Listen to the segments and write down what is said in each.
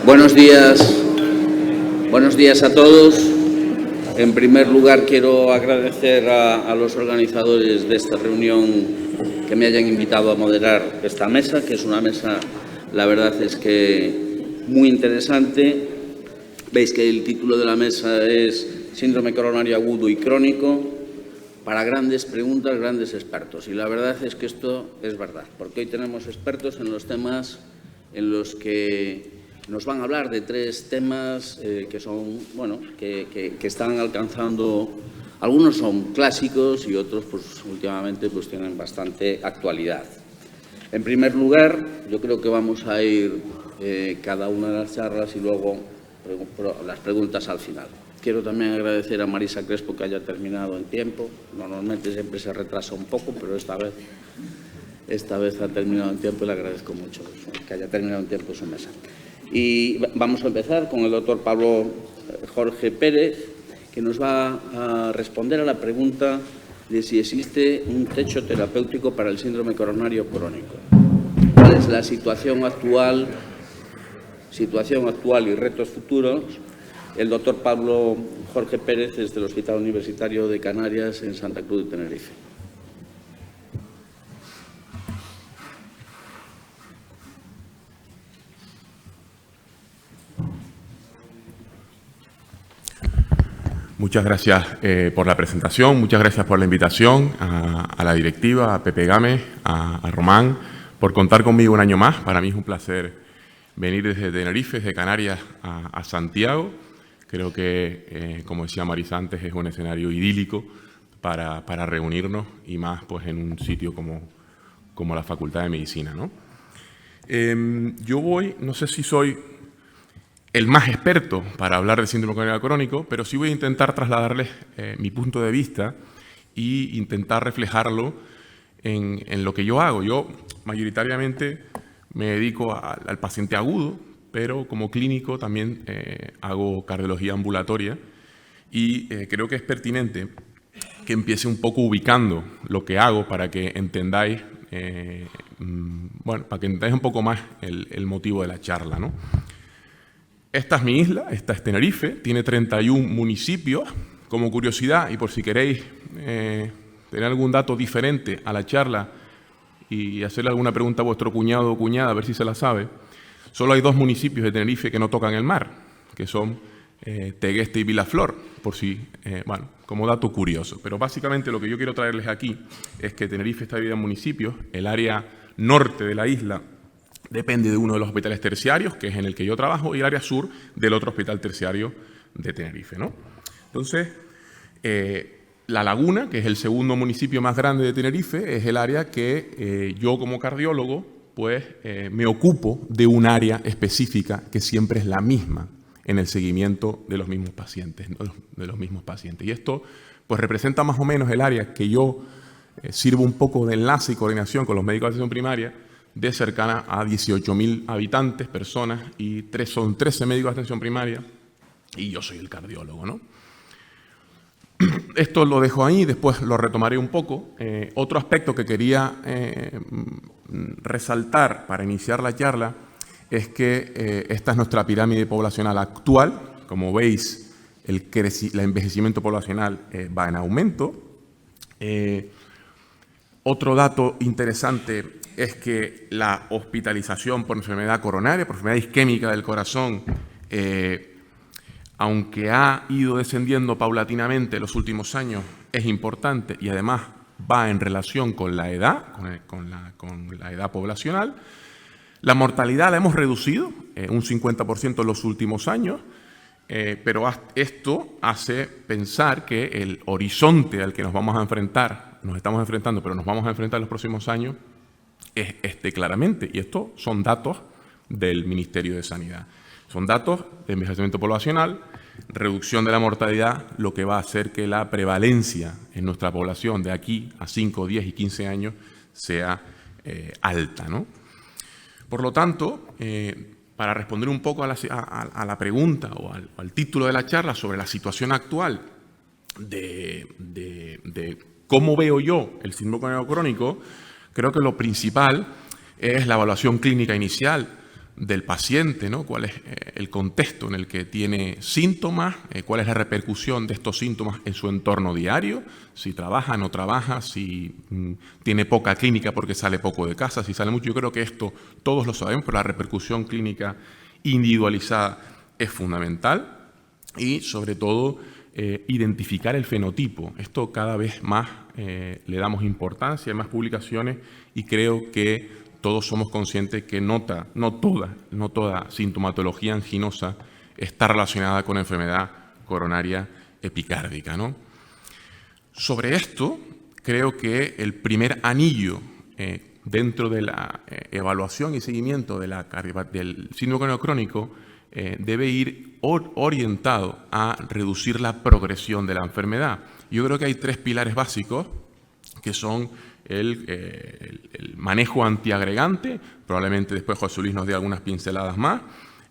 Buenos días a todos. En primer lugar, quiero agradecer a los organizadores de esta reunión que me hayan invitado a moderar esta mesa, que es una mesa, la verdad es que muy interesante. Veis que el título de la mesa es Síndrome coronario agudo y crónico, para grandes preguntas, grandes expertos. Y la verdad es que esto es verdad, porque hoy tenemos expertos en los temas en los que nos van a hablar de tres temas que son, bueno, que están alcanzando, algunos son clásicos y otros, pues últimamente, pues tienen bastante actualidad. En primer lugar, yo creo que vamos a ir cada una de las charlas y luego las preguntas al final. Quiero también agradecer a Marisa Crespo que haya terminado en tiempo. Normalmente siempre se retrasa un poco, pero esta vez ha terminado en tiempo y le agradezco mucho que haya terminado en tiempo su mesa. Y vamos a empezar con el doctor Pablo Jorge Pérez, que nos va a responder a la pregunta de si existe un techo terapéutico para el síndrome coronario crónico. ¿Cuál es la situación actual y retos futuros? El doctor Pablo Jorge Pérez es del Hospital Universitario de Canarias en Santa Cruz de Tenerife. Muchas gracias por la presentación, muchas gracias por la invitación a la directiva, a Pepe Gámez, a Román, por contar conmigo un año más. Para mí es un placer venir desde Tenerife, desde Canarias a Santiago. Creo que, como decía Marisa antes, es un escenario idílico para reunirnos y más pues, en un sitio como la Facultad de Medicina, ¿no? No sé si soy el más experto para hablar de síndrome coronario crónico, pero sí voy a intentar trasladarles mi punto de vista e intentar reflejarlo en lo que yo hago. Yo mayoritariamente me dedico al paciente agudo, pero como clínico también hago cardiología ambulatoria y creo que es pertinente que empiece un poco ubicando lo que hago para que entendáis, para que entendáis un poco más el motivo de la charla, ¿no? Esta es mi isla, esta es Tenerife, tiene 31 municipios. Como curiosidad, y por si queréis tener algún dato diferente a la charla y hacerle alguna pregunta a vuestro cuñado o cuñada, a ver si se la sabe, solo hay 2 municipios de Tenerife que no tocan el mar, que son Tegueste y Vilaflor, por si, como dato curioso. Pero básicamente lo que yo quiero traerles aquí es que Tenerife está dividida en municipios. El área norte de la isla depende de uno de los hospitales terciarios, que es en el que yo trabajo, y el área sur del otro hospital terciario de Tenerife, ¿no? Entonces, La Laguna, que es el segundo municipio más grande de Tenerife, es el área que yo como cardiólogo pues, me ocupo de un área específica que siempre es la misma en el seguimiento de los mismos pacientes, ¿no? Y esto pues, representa más o menos el área que yo sirvo un poco de enlace y coordinación con los médicos de atención primaria, de cercana a 18.000 habitantes, personas, y son 13 médicos de atención primaria, y yo soy el cardiólogo, ¿no? Esto lo dejo ahí, después lo retomaré un poco. Otro aspecto que quería resaltar para iniciar la charla es que esta es nuestra pirámide poblacional actual. Como veis, el envejecimiento poblacional va en aumento. Otro dato interesante es que la hospitalización por enfermedad coronaria, por enfermedad isquémica del corazón, aunque ha ido descendiendo paulatinamente en los últimos años, es importante y además va en relación con la edad, con la edad poblacional. La mortalidad la hemos reducido un 50% en los últimos años, pero esto hace pensar que el horizonte al que nos estamos enfrentando, pero nos vamos a enfrentar en los próximos años, es claramente, y estos son datos del Ministerio de Sanidad. Son datos de envejecimiento poblacional, reducción de la mortalidad, lo que va a hacer que la prevalencia en nuestra población de aquí a 5, 10 y 15 años sea alta, ¿no? Por lo tanto, para responder un poco a la pregunta o al título de la charla sobre la situación actual de cómo veo yo el síndrome coronario crónico, creo que lo principal es la evaluación clínica inicial del paciente, ¿no? Cuál es el contexto en el que tiene síntomas, cuál es la repercusión de estos síntomas en su entorno diario, si trabaja, no trabaja, si tiene poca clínica porque sale poco de casa, si sale mucho. Yo creo que esto todos lo sabemos, pero la repercusión clínica individualizada es fundamental y, sobre todo, identificar el fenotipo. Esto cada vez más le damos importancia, hay más publicaciones y creo que todos somos conscientes que no toda sintomatología anginosa está relacionada con enfermedad coronaria epicárdica, ¿no? Sobre esto, creo que el primer anillo dentro de la evaluación y seguimiento del síndrome coronariano crónico debe ir orientado a reducir la progresión de la enfermedad. Yo creo que hay 3 pilares básicos que son el manejo antiagregante, probablemente después José Luis nos dé algunas pinceladas más,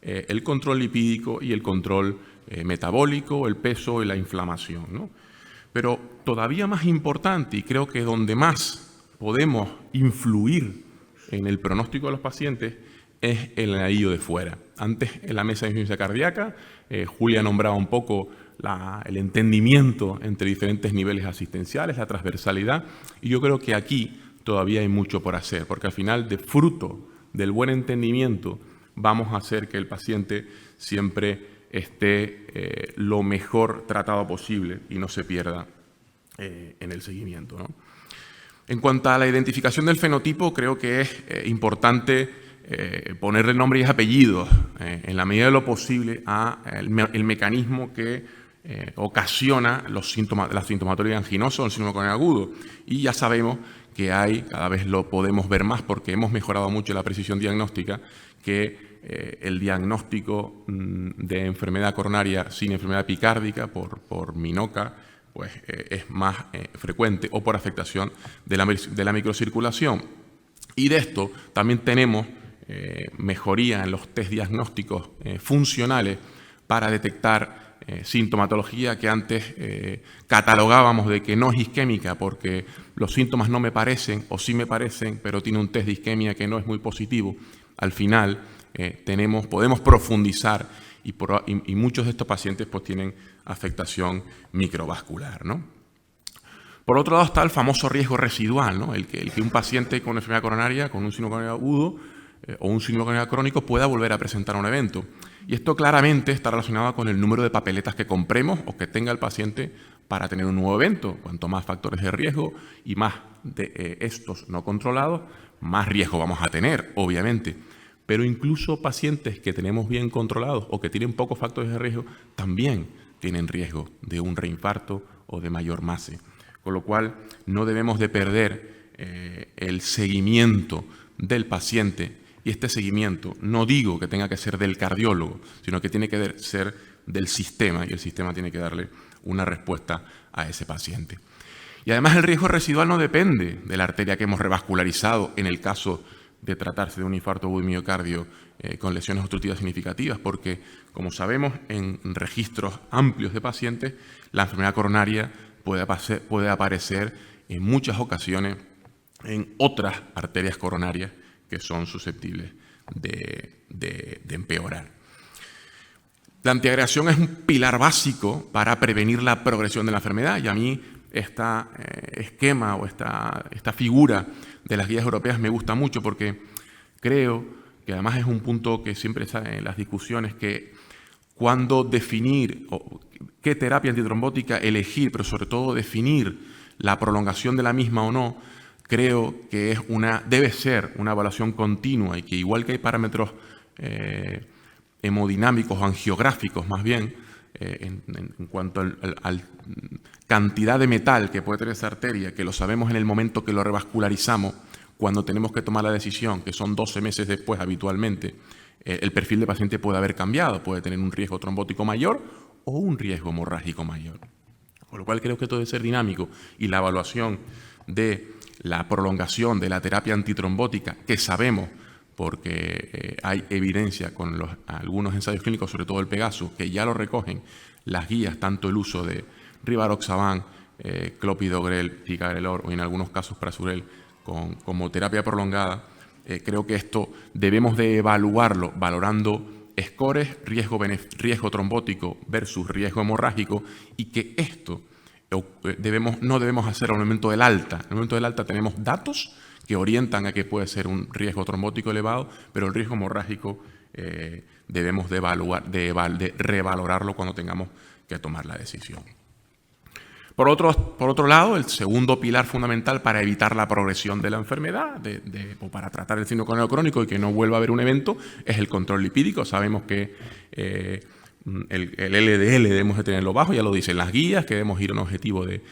el control lipídico y el control metabólico, el peso y la inflamación, ¿no? Pero todavía más importante, y creo que donde más podemos influir en el pronóstico de los pacientes, es el anillo de fuera. Antes, en la mesa de insuficiencia cardíaca, Julia nombraba un poco el entendimiento entre diferentes niveles asistenciales, la transversalidad, y yo creo que aquí todavía hay mucho por hacer, porque al final, de fruto del buen entendimiento, vamos a hacer que el paciente siempre esté lo mejor tratado posible y no se pierda en el seguimiento, ¿no? En cuanto a la identificación del fenotipo, creo que es importante ponerle nombre y apellidos en la medida de lo posible al mecanismo que ocasiona la sintomatología anginosa o el síndrome coronario agudo. Y ya sabemos que cada vez lo podemos ver más porque hemos mejorado mucho la precisión diagnóstica, que el diagnóstico de enfermedad coronaria sin enfermedad epicárdica por MINOCA pues, es más frecuente, o por afectación de la microcirculación. Y de esto también tenemos mejoría en los test diagnósticos funcionales para detectar sintomatología que antes catalogábamos de que no es isquémica porque los síntomas no me parecen o sí me parecen, pero tiene un test de isquemia que no es muy positivo. Al final podemos profundizar y muchos de estos pacientes pues, tienen afectación microvascular, ¿no? Por otro lado está el famoso riesgo residual, ¿no? El que un paciente con enfermedad coronaria, con un síndrome coronario agudo o un síndrome coronario crónico pueda volver a presentar un evento. Y esto claramente está relacionado con el número de papeletas que compremos o que tenga el paciente para tener un nuevo evento. Cuanto más factores de riesgo y más de estos no controlados, más riesgo vamos a tener, obviamente. Pero incluso pacientes que tenemos bien controlados o que tienen pocos factores de riesgo también tienen riesgo de un reinfarto o de mayor MACE. Con lo cual no debemos de perder el seguimiento del paciente. Y este seguimiento no digo que tenga que ser del cardiólogo, sino que tiene que ser del sistema, y el sistema tiene que darle una respuesta a ese paciente. Y además el riesgo residual no depende de la arteria que hemos revascularizado en el caso de tratarse de un infarto agudo de miocardio con lesiones obstructivas significativas, porque, como sabemos, en registros amplios de pacientes, la enfermedad coronaria puede aparecer en muchas ocasiones en otras arterias coronarias que son susceptibles de empeorar. La antiagregación es un pilar básico para prevenir la progresión de la enfermedad, y a mí este esquema o esta figura de las guías europeas me gusta mucho porque creo que además es un punto que siempre está en las discusiones, que cuando definir qué terapia antitrombótica elegir, pero sobre todo definir la prolongación de la misma o no, creo que debe ser una evaluación continua, y que igual que hay parámetros hemodinámicos o angiográficos más bien, en cuanto al cantidad de metal que puede tener esa arteria, que lo sabemos en el momento que lo revascularizamos, cuando tenemos que tomar la decisión, que son 12 meses después habitualmente, el perfil de paciente puede haber cambiado, puede tener un riesgo trombótico mayor o un riesgo hemorrágico mayor. Con lo cual creo que todo debe ser dinámico, y la evaluación de la prolongación de la terapia antitrombótica, que sabemos, porque hay evidencia con algunos ensayos clínicos, sobre todo el Pegasus, que ya lo recogen las guías, tanto el uso de Rivaroxaban, clopidogrel, ticagrelor o en algunos casos prasugrel como terapia prolongada, Creo que esto debemos de evaluarlo valorando scores, riesgo trombótico versus riesgo hemorrágico, y que esto no debemos hacer al momento del alta. En el momento del alta tenemos datos que orientan a que puede ser un riesgo trombótico elevado, pero el riesgo hemorrágico debemos de revalorarlo cuando tengamos que tomar la decisión. Por otro lado, el segundo pilar fundamental para evitar la progresión de la enfermedad o para tratar el síndrome coronarico crónico y que no vuelva a haber un evento es el control lipídico. Sabemos que el LDL debemos de tenerlo bajo, ya lo dicen las guías, que debemos ir a un objetivo de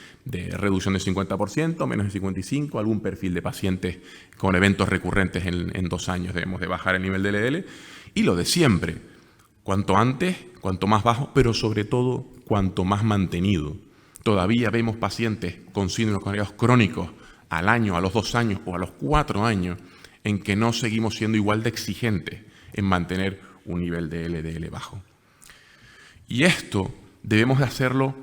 reducción del 50%, menos de 55%, algún perfil de pacientes con eventos recurrentes en 2 años debemos de bajar el nivel de LDL. Y lo de siempre, cuanto antes, cuanto más bajo, pero sobre todo cuanto más mantenido. Todavía vemos pacientes con síndromes coronarios crónicos al año, a los 2 años o a los 4 años en que no seguimos siendo igual de exigentes en mantener un nivel de LDL bajo. Y esto debemos de hacerlo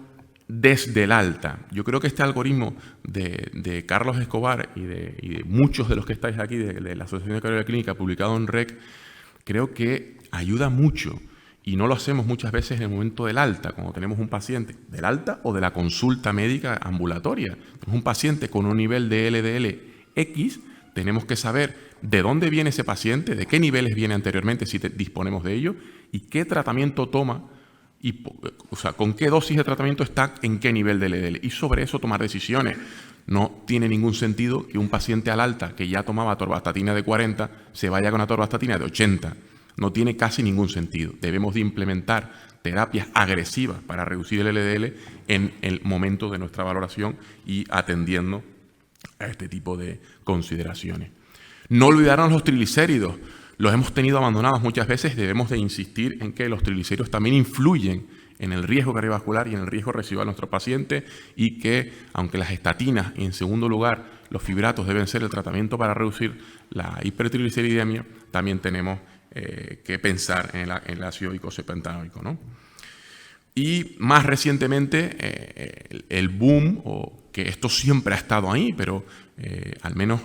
desde el alta. Yo creo que este algoritmo de Carlos Escobar y de muchos de los que estáis aquí de la Asociación de Cardiología Clínica, publicado en REC, creo que ayuda mucho. Y no lo hacemos muchas veces en el momento del alta, cuando tenemos un paciente del alta o de la consulta médica ambulatoria. Tenemos un paciente con un nivel de LDL X, tenemos que saber de dónde viene ese paciente, de qué niveles viene anteriormente, si disponemos de ello, y qué tratamiento toma, o sea, con qué dosis de tratamiento está en qué nivel de LDL. Y sobre eso tomar decisiones. No tiene ningún sentido que un paciente al alta que ya tomaba atorvastatina de 40 se vaya con atorvastatina de 80. No tiene casi ningún sentido. Debemos de implementar terapias agresivas para reducir el LDL en el momento de nuestra valoración y atendiendo a este tipo de consideraciones. No olvidarnos los triglicéridos. Los hemos tenido abandonados muchas veces. Debemos de insistir en que los triglicéridos también influyen en el riesgo cardiovascular y en el riesgo residual de nuestros pacientes, y que, aunque las estatinas y en segundo lugar los fibratos deben ser el tratamiento para reducir la hipertrigliceridemia, también tenemos que pensar en el ácido icosapentaenoico, ¿no? Y más recientemente el boom, o que esto siempre ha estado ahí, pero al menos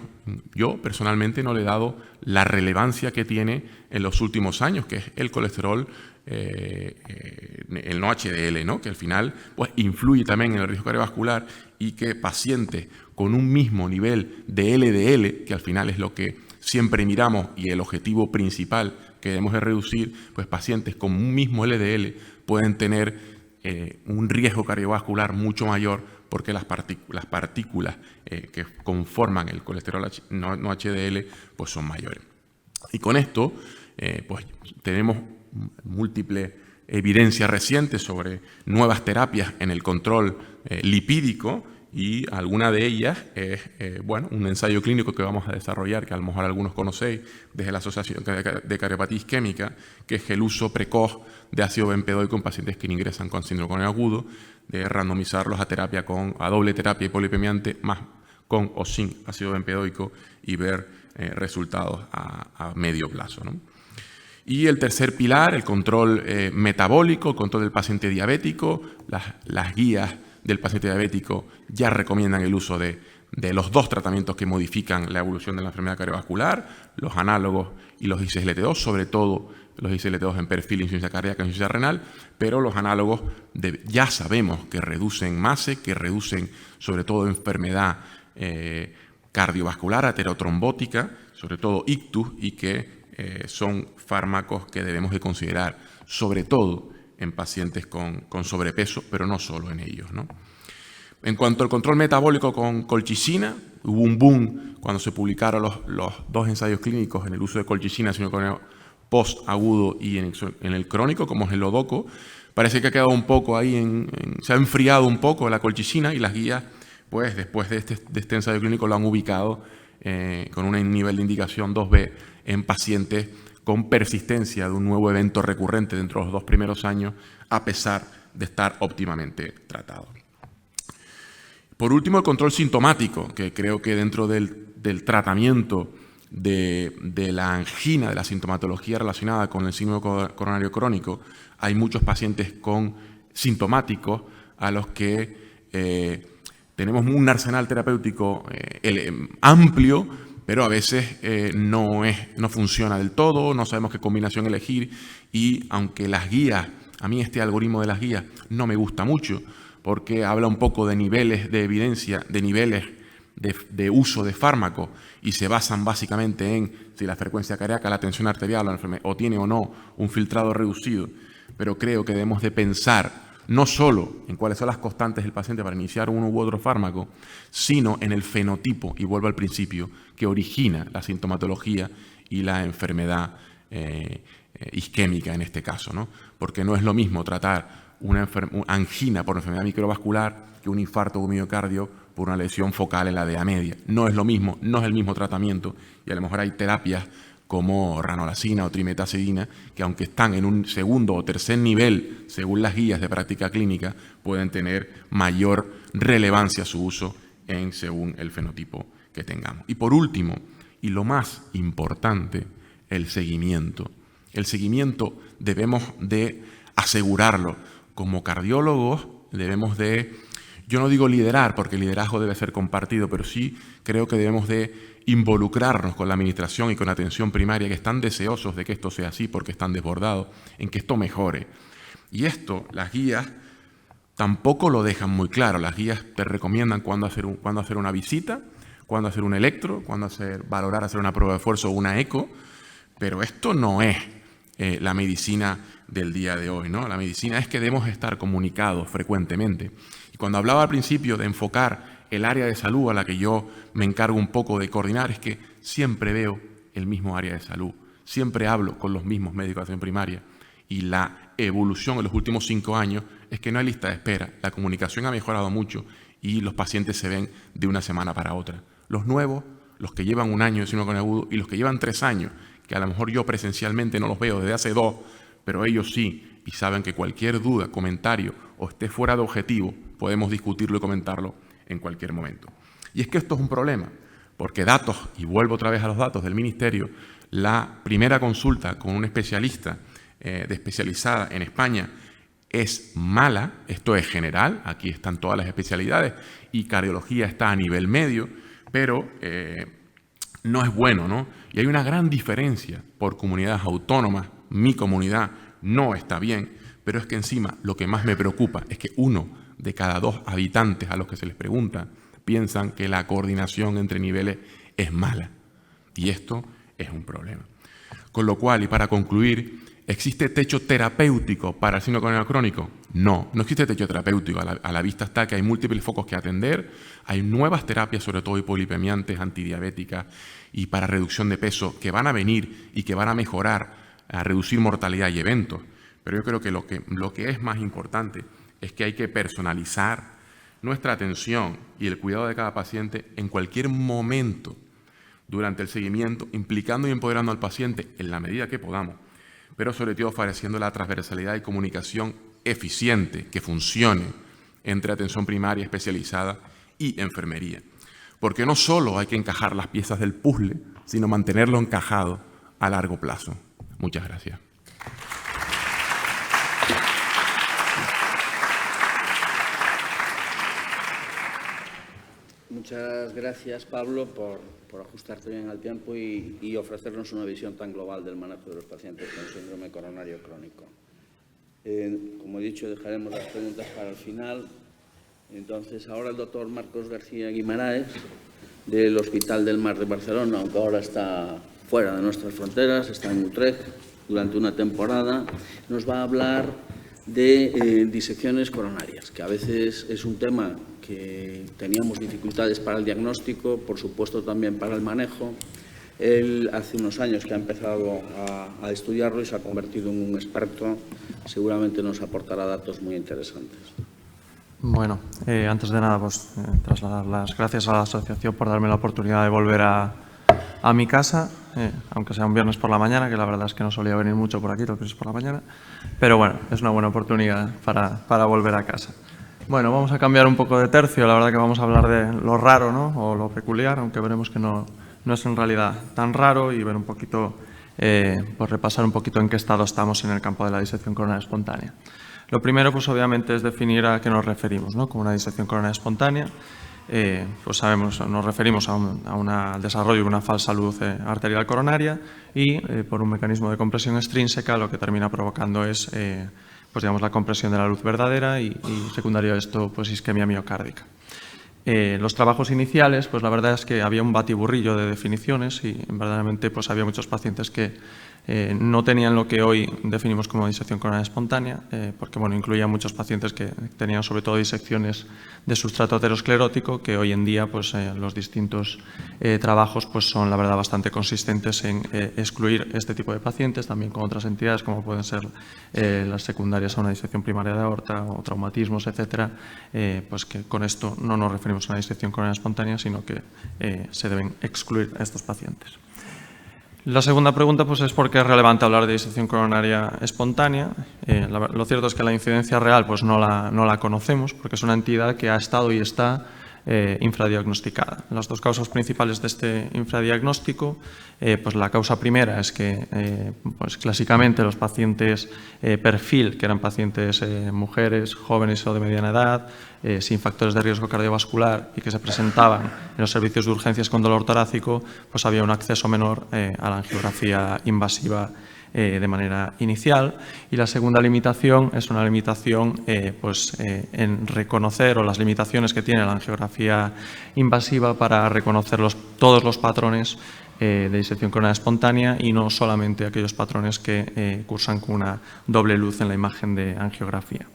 yo personalmente no le he dado la relevancia que tiene en los últimos años, que es el colesterol, el no HDL, ¿no? Que al final pues, influye también en el riesgo cardiovascular, y que pacientes con un mismo nivel de LDL, que al final es lo que siempre miramos y el objetivo principal que debemos de reducir, pues pacientes con un mismo LDL pueden tener un riesgo cardiovascular mucho mayor, porque las partículas que conforman el colesterol no HDL pues son mayores. Y con esto pues tenemos múltiples evidencias recientes sobre nuevas terapias en el control lipídico, y alguna de ellas es bueno, un ensayo clínico que vamos a desarrollar, que a lo mejor algunos conocéis desde la Asociación de Cardiopatía Isquémica, que es el uso precoz de ácido bempedoico en pacientes que ingresan con síndrome coronarico agudo, de randomizarlos a terapia a doble terapia hipolipemiante más con o sin ácido bempedoico, y ver resultados a medio plazo, ¿no? Y el tercer pilar, el control metabólico, el control del paciente diabético. Las guías del paciente diabético ya recomiendan el uso de los 2 tratamientos que modifican la evolución de la enfermedad cardiovascular, los análogos y los ISGLT2, sobre todo los ISGLT2 en perfil de insuficiencia cardíaca e insuficiencia renal, pero los análogos ya sabemos que reducen MACE, que reducen sobre todo enfermedad cardiovascular aterotrombótica, sobre todo ictus, y que son fármacos que debemos de considerar, sobre todo en pacientes con sobrepeso, pero no solo en ellos, ¿no? En cuanto al control metabólico con colchicina, hubo un boom cuando se publicaron los 2 ensayos clínicos en el uso de colchicina, sino con post-agudo y en el crónico, como es el Lodoco. Parece que ha quedado un poco ahí, se ha enfriado un poco la colchicina, y las guías, pues después de este ensayo clínico, lo han ubicado con un nivel de indicación 2B en pacientes con persistencia de un nuevo evento recurrente dentro de los 2 primeros años, a pesar de estar óptimamente tratado. Por último, el control sintomático, que creo que dentro del tratamiento de la angina, de la sintomatología relacionada con el síndrome coronario crónico, hay muchos pacientes sintomáticos a los que tenemos un arsenal terapéutico amplio, pero a veces no funciona del todo, no sabemos qué combinación elegir y aunque las guías, a mí este algoritmo de las guías no me gusta mucho porque habla un poco de niveles de evidencia, de niveles de uso de fármacos y se basan básicamente en si la frecuencia cardíaca, la tensión arterial o tiene o no un filtrado reducido, pero creo que debemos de pensar no solo en cuáles son las constantes del paciente para iniciar uno u otro fármaco, sino en el fenotipo, y vuelvo al principio, que origina la sintomatología y la enfermedad isquémica en este caso, ¿no? Porque no es lo mismo tratar una angina por enfermedad microvascular que un infarto o miocardio por una lesión focal en la DEA media. No es lo mismo, no es el mismo tratamiento y a lo mejor hay terapias como ranolazina o trimetazidina, que aunque están en un segundo o tercer nivel, según las guías de práctica clínica, pueden tener mayor relevancia su uso según el fenotipo que tengamos. Y por último, y lo más importante, el seguimiento. El seguimiento debemos de asegurarlo. Como cardiólogos debemos de, yo no digo liderar, porque el liderazgo debe ser compartido, pero sí creo que debemos de involucrarnos con la administración y con la atención primaria, que están deseosos de que esto sea así porque están desbordados, en que esto mejore. Y esto, las guías tampoco lo dejan muy claro. Las guías te recomiendan cuándo hacer una visita, cuándo hacer un electro, cuándo valorar hacer una prueba de esfuerzo o una eco, pero esto no es la medicina del día de hoy, ¿no? La medicina es que debemos estar comunicados frecuentemente. Y cuando hablaba al principio de enfocar el área de salud a la que yo me encargo un poco de coordinar, es que siempre veo el mismo área de salud, siempre hablo con los mismos médicos de atención primaria y la evolución en los últimos 5 años es que no hay lista de espera, la comunicación ha mejorado mucho y los pacientes se ven de una semana para otra. Los nuevos, los que llevan 1 año de síndrome con agudo y los que llevan 3 años, que a lo mejor yo presencialmente no los veo desde hace 2, pero ellos sí, y saben que cualquier duda, comentario o esté fuera de objetivo, podemos discutirlo y comentarlo en cualquier momento. Y es que esto es un problema, porque datos, y vuelvo otra vez a los datos del Ministerio, la primera consulta con un especialista especializada en España es mala, esto es general, aquí están todas las especialidades y cardiología está a nivel medio, pero no es bueno, ¿no? Y hay una gran diferencia por comunidades autónomas, mi comunidad no está bien, pero es que encima lo que más me preocupa es que 1 de cada 2 habitantes a los que se les pregunta piensan que la coordinación entre niveles es mala. Y esto es un problema. Con lo cual, y para concluir, ¿existe techo terapéutico para el síndrome coronariano crónico? No, no existe techo terapéutico. A la vista está que hay múltiples focos que atender, hay nuevas terapias, sobre todo hipolipemiantes, antidiabéticas y para reducción de peso, que van a venir y que van a mejorar, a reducir mortalidad y eventos. Pero yo creo que lo que es más importante es que hay que personalizar nuestra atención y el cuidado de cada paciente en cualquier momento durante el seguimiento, implicando y empoderando al paciente en la medida que podamos, pero sobre todo favoreciendo la transversalidad y comunicación eficiente que funcione entre atención primaria especializada y enfermería. Porque no solo hay que encajar las piezas del puzzle, sino mantenerlo encajado a largo plazo. Muchas gracias. Muchas gracias, Pablo, por ajustarte bien al tiempo y ofrecernos una visión tan global del manejo de los pacientes con síndrome coronario crónico. Como he dicho, dejaremos las preguntas para el final. Entonces, ahora el doctor Marcos García Guimaraes, del Hospital del Mar de Barcelona, aunque ahora está fuera de nuestras fronteras, está en Utrecht durante una temporada, nos va a hablar de disecciones coronarias, que a veces es un tema que teníamos dificultades para el diagnóstico, por supuesto también para el manejo. Él hace unos años que ha empezado a estudiarlo y se ha convertido en un experto. Seguramente nos aportará datos muy interesantes. Bueno, antes de nada, pues trasladar las gracias a la asociación por darme la oportunidad de volver a mi casa, aunque sea un viernes por la mañana, que la verdad es que no solía venir mucho por aquí, lo que es por la mañana, pero bueno, es una buena oportunidad para volver a casa. Bueno, vamos a cambiar un poco de tercio, la verdad que vamos a hablar de lo raro, ¿no? O lo peculiar, aunque veremos que no es en realidad tan raro, y ver un poquito, pues repasar un poquito en qué estado estamos en el campo de la disección coronaria espontánea. Lo primero, pues obviamente, es definir a qué nos referimos, ¿no? Como una disección coronaria espontánea. pues sabemos, nos referimos a un desarrollo de una falsa luz arterial coronaria y por un mecanismo de compresión extrínseca lo que termina provocando es pues digamos, la compresión de la luz verdadera y secundario a esto, pues isquemia miocárdica. Los trabajos iniciales, pues la verdad es que había un batiburrillo de definiciones y verdaderamente pues había muchos pacientes que no tenían lo que hoy definimos como disección coronaria espontánea, porque bueno, incluía muchos pacientes que tenían sobre todo disecciones de sustrato aterosclerótico, que hoy en día pues los distintos trabajos pues son la verdad bastante consistentes en excluir este tipo de pacientes, también con otras entidades como pueden ser las secundarias a una disección primaria de aorta o traumatismos, etcétera, pues que con esto no nos referimos a una disección coronaria espontánea, sino que se deben excluir a estos pacientes. La segunda pregunta pues, es por qué es relevante hablar de disección coronaria espontánea. Lo cierto es que la incidencia real pues, no la conocemos porque es una entidad que ha estado y está infradiagnosticada. Las dos causas principales de este infradiagnóstico, pues la causa primera es que pues clásicamente los pacientes perfil, que eran pacientes mujeres, jóvenes o de mediana edad, sin factores de riesgo cardiovascular y que se presentaban en los servicios de urgencias con dolor torácico, pues había un acceso menor a la angiografía invasiva de manera inicial. Y la segunda limitación es una limitación en reconocer o las limitaciones que tiene la angiografía invasiva para reconocer todos los patrones de disección coronaria espontánea y no solamente aquellos patrones que cursan con una doble luz en la imagen de angiografía.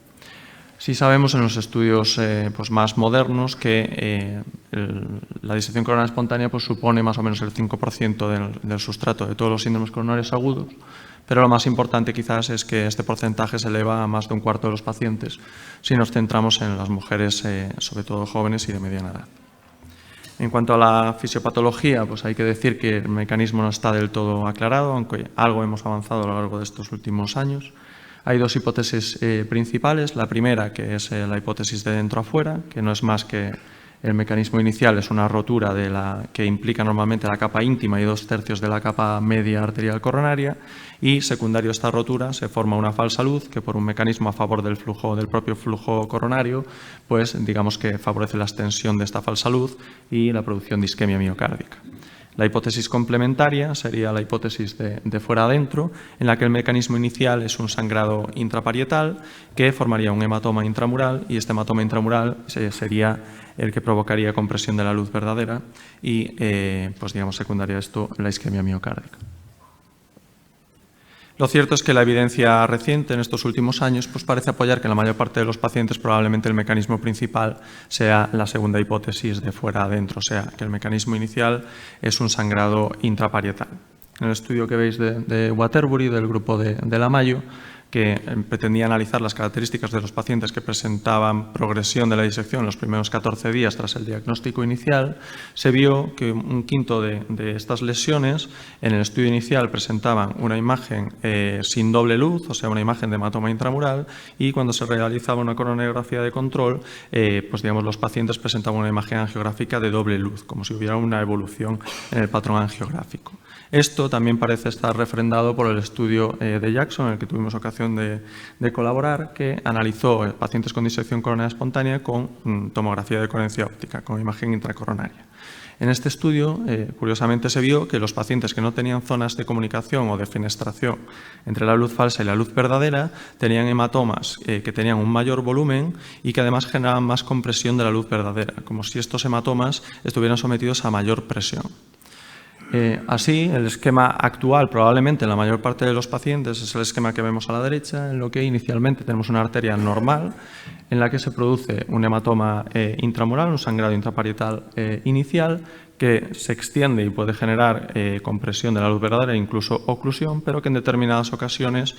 Sí sabemos en los estudios pues más modernos que la disección coronaria espontánea pues supone más o menos el 5% del sustrato de todos los síndromes coronarios agudos, pero lo más importante quizás es que este porcentaje se eleva a más de un cuarto de los pacientes si nos centramos en las mujeres, sobre todo jóvenes y de mediana edad. En cuanto a la fisiopatología, pues hay que decir que el mecanismo no está del todo aclarado, aunque algo hemos avanzado a lo largo de estos últimos años. Hay dos hipótesis principales. La primera, que es la hipótesis de dentro a fuera, que no es más que el mecanismo inicial es una rotura que implica normalmente la capa íntima y 2/3 de la capa media arterial coronaria, y secundario a esta rotura se forma una falsa luz que por un mecanismo a favor del propio flujo coronario, pues digamos que favorece la extensión de esta falsa luz y la producción de isquemia miocárdica. La hipótesis complementaria sería la hipótesis de fuera adentro, en la que el mecanismo inicial es un sangrado intraparietal que formaría un hematoma intramural y este hematoma intramural sería el que provocaría compresión de la luz verdadera y, pues digamos, secundaria a esto, la isquemia miocárdica. Lo cierto es que la evidencia reciente en estos últimos años pues parece apoyar que en la mayor parte de los pacientes probablemente el mecanismo principal sea la segunda hipótesis de fuera adentro, o sea, que el mecanismo inicial es un sangrado intraparietal. En el estudio que veis de Waterbury, del grupo de la Mayo, que pretendía analizar las características de los pacientes que presentaban progresión de la disección en los primeros 14 días tras el diagnóstico inicial, se vio que un quinto de estas lesiones en el estudio inicial presentaban una imagen sin doble luz, o sea, una imagen de hematoma intramural, y cuando se realizaba una coronariografía de control, pues digamos, los pacientes presentaban una imagen angiográfica de doble luz, como si hubiera una evolución en el patrón angiográfico. Esto también parece estar refrendado por el estudio de Jackson, en el que tuvimos ocasión de colaborar, que analizó pacientes con disección coronaria espontánea con tomografía de coherencia óptica, con imagen intracoronaria. En este estudio, curiosamente, se vio que los pacientes que no tenían zonas de comunicación o de fenestración entre la luz falsa y la luz verdadera tenían hematomas que tenían un mayor volumen y que además generaban más compresión de la luz verdadera, como si estos hematomas estuvieran sometidos a mayor presión. Así, el esquema actual probablemente en la mayor parte de los pacientes es el esquema que vemos a la derecha, en lo que inicialmente tenemos una arteria normal en la que se produce un hematoma intramural, un sangrado intraparietal inicial que se extiende y puede generar compresión de la luz verdadera e incluso oclusión, pero que en determinadas ocasiones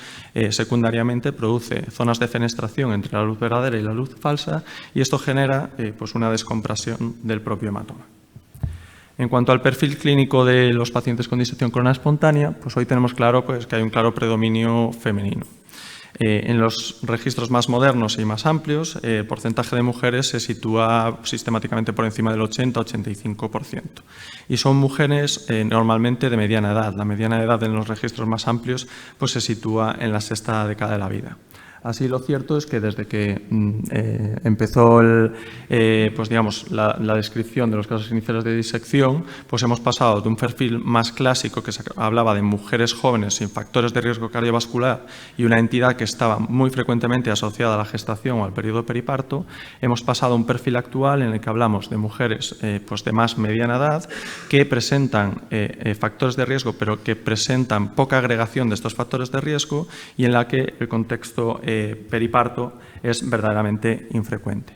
secundariamente produce zonas de fenestración entre la luz verdadera y la luz falsa y esto genera pues una descompresión del propio hematoma. En cuanto al perfil clínico de los pacientes con disección coronaria espontánea, pues hoy tenemos claro pues, que hay un claro predominio femenino. En los registros más modernos y más amplios, el porcentaje de mujeres se sitúa sistemáticamente por encima del 80-85%. Y son mujeres normalmente de mediana edad. La mediana edad en los registros más amplios pues, se sitúa en la 6ª década de la vida. Así, lo cierto es que desde que empezó la descripción de los casos iniciales de disección, pues hemos pasado de un perfil más clásico que se hablaba de mujeres jóvenes sin factores de riesgo cardiovascular y una entidad que estaba muy frecuentemente asociada a la gestación o al periodo periparto, hemos pasado a un perfil actual en el que hablamos de mujeres pues de más mediana edad que presentan factores de riesgo, pero que presentan poca agregación de estos factores de riesgo y en la que el contexto periparto es verdaderamente infrecuente.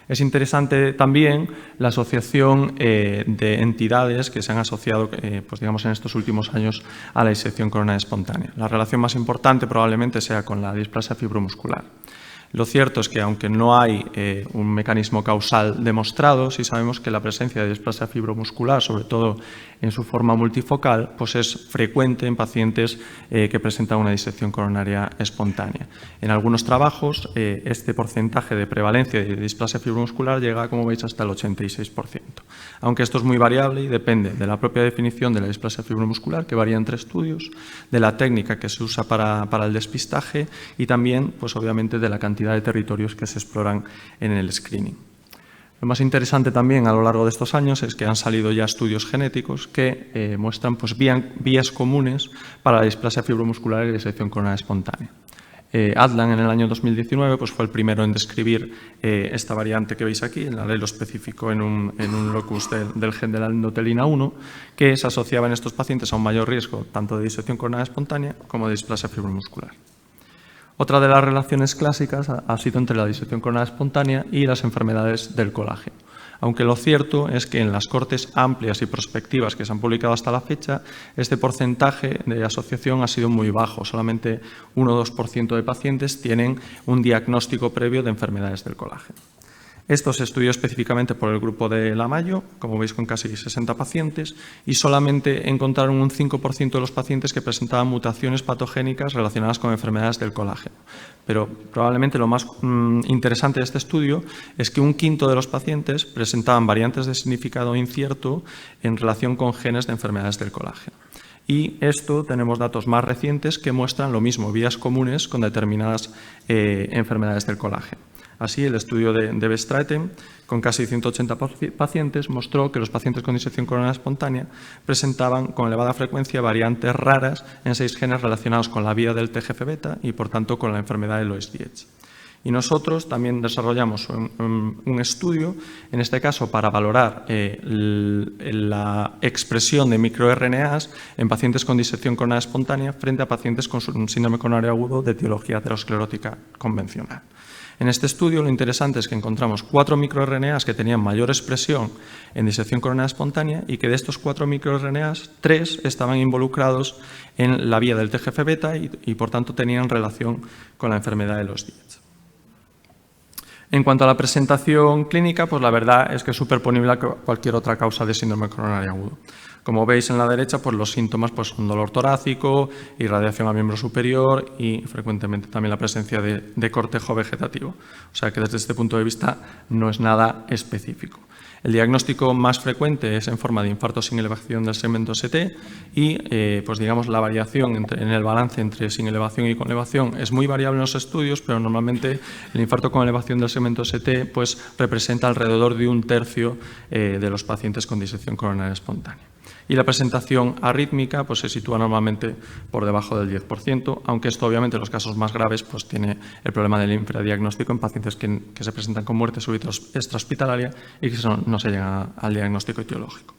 Es interesante también la asociación de entidades que se han asociado pues digamos, en estos últimos años a la disección coronaria espontánea. La relación más importante probablemente sea con la displasia fibromuscular. Lo cierto es que, aunque no hay un mecanismo causal demostrado, sí sabemos que la presencia de displasia fibromuscular, sobre todo en su forma multifocal, pues es frecuente en pacientes que presentan una disección coronaria espontánea. En algunos trabajos, este porcentaje de prevalencia de displasia fibromuscular llega, como veis, hasta el 86%. Aunque esto es muy variable y depende de la propia definición de la displasia fibromuscular, que varía entre estudios, de la técnica que se usa para el despistaje y también, pues obviamente, de la cantidad de territorios que se exploran en el screening. Lo más interesante también a lo largo de estos años es que han salido ya estudios genéticos que muestran pues, vías comunes para la displasia fibromuscular y la disección coronaria espontánea. Adlan, en el año 2019, pues, fue el primero en describir esta variante que veis aquí, el alelo específico en un locus del gen de la endotelina 1, que se asociaba en estos pacientes a un mayor riesgo tanto de disección coronaria espontánea como de displasia fibromuscular. Otra de las relaciones clásicas ha sido entre la disección coronaria espontánea y las enfermedades del colágeno. Aunque lo cierto es que en las cortes amplias y prospectivas que se han publicado hasta la fecha, este porcentaje de asociación ha sido muy bajo. Solamente 1 o 2% de pacientes tienen un diagnóstico previo de enfermedades del colágeno. Esto se estudió específicamente por el grupo de Lamayo, como veis con casi 60 pacientes, y solamente encontraron un 5% de los pacientes que presentaban mutaciones patogénicas relacionadas con enfermedades del colágeno. Pero probablemente lo más interesante de este estudio es que un quinto de los pacientes presentaban variantes de significado incierto en relación con genes de enfermedades del colágeno. Y esto tenemos datos más recientes que muestran lo mismo, vías comunes con determinadas enfermedades del colágeno. Así, el estudio de Bestraeten, con casi 180 pacientes, mostró que los pacientes con disección coronaria espontánea presentaban con elevada frecuencia variantes raras en 6 genes relacionados con la vía del TGF-beta y, por tanto, con la enfermedad de Loeys-Dietz. Y nosotros también desarrollamos un estudio, en este caso para valorar la expresión de microRNAs en pacientes con disección coronaria espontánea frente a pacientes con un síndrome coronario agudo de etiología aterosclerótica convencional. En este estudio lo interesante es que encontramos 4 microRNAs que tenían mayor expresión en disección coronaria espontánea y que de estos 4 microRNAs, 3 estaban involucrados en la vía del TGF-beta y por tanto tenían relación con la enfermedad de Loeys-Dietz. En cuanto a la presentación clínica, pues la verdad es que es superponible a cualquier otra causa de síndrome coronario agudo. Como veis en la derecha, pues los síntomas pues son dolor torácico, irradiación al miembro superior y frecuentemente también la presencia de cortejo vegetativo. O sea que desde este punto de vista no es nada específico. El diagnóstico más frecuente es en forma de infarto sin elevación del segmento ST y pues digamos la variación en el balance entre sin elevación y con elevación es muy variable en los estudios, pero normalmente el infarto con elevación del segmento ST pues representa alrededor de 1/3 de los pacientes con disección coronaria espontánea. Y la presentación arrítmica pues, se sitúa normalmente por debajo del 10%, aunque esto obviamente en los casos más graves pues, tiene el problema del infradiagnóstico en pacientes que se presentan con muerte súbita extrahospitalaria y que no se llega al diagnóstico etiológico.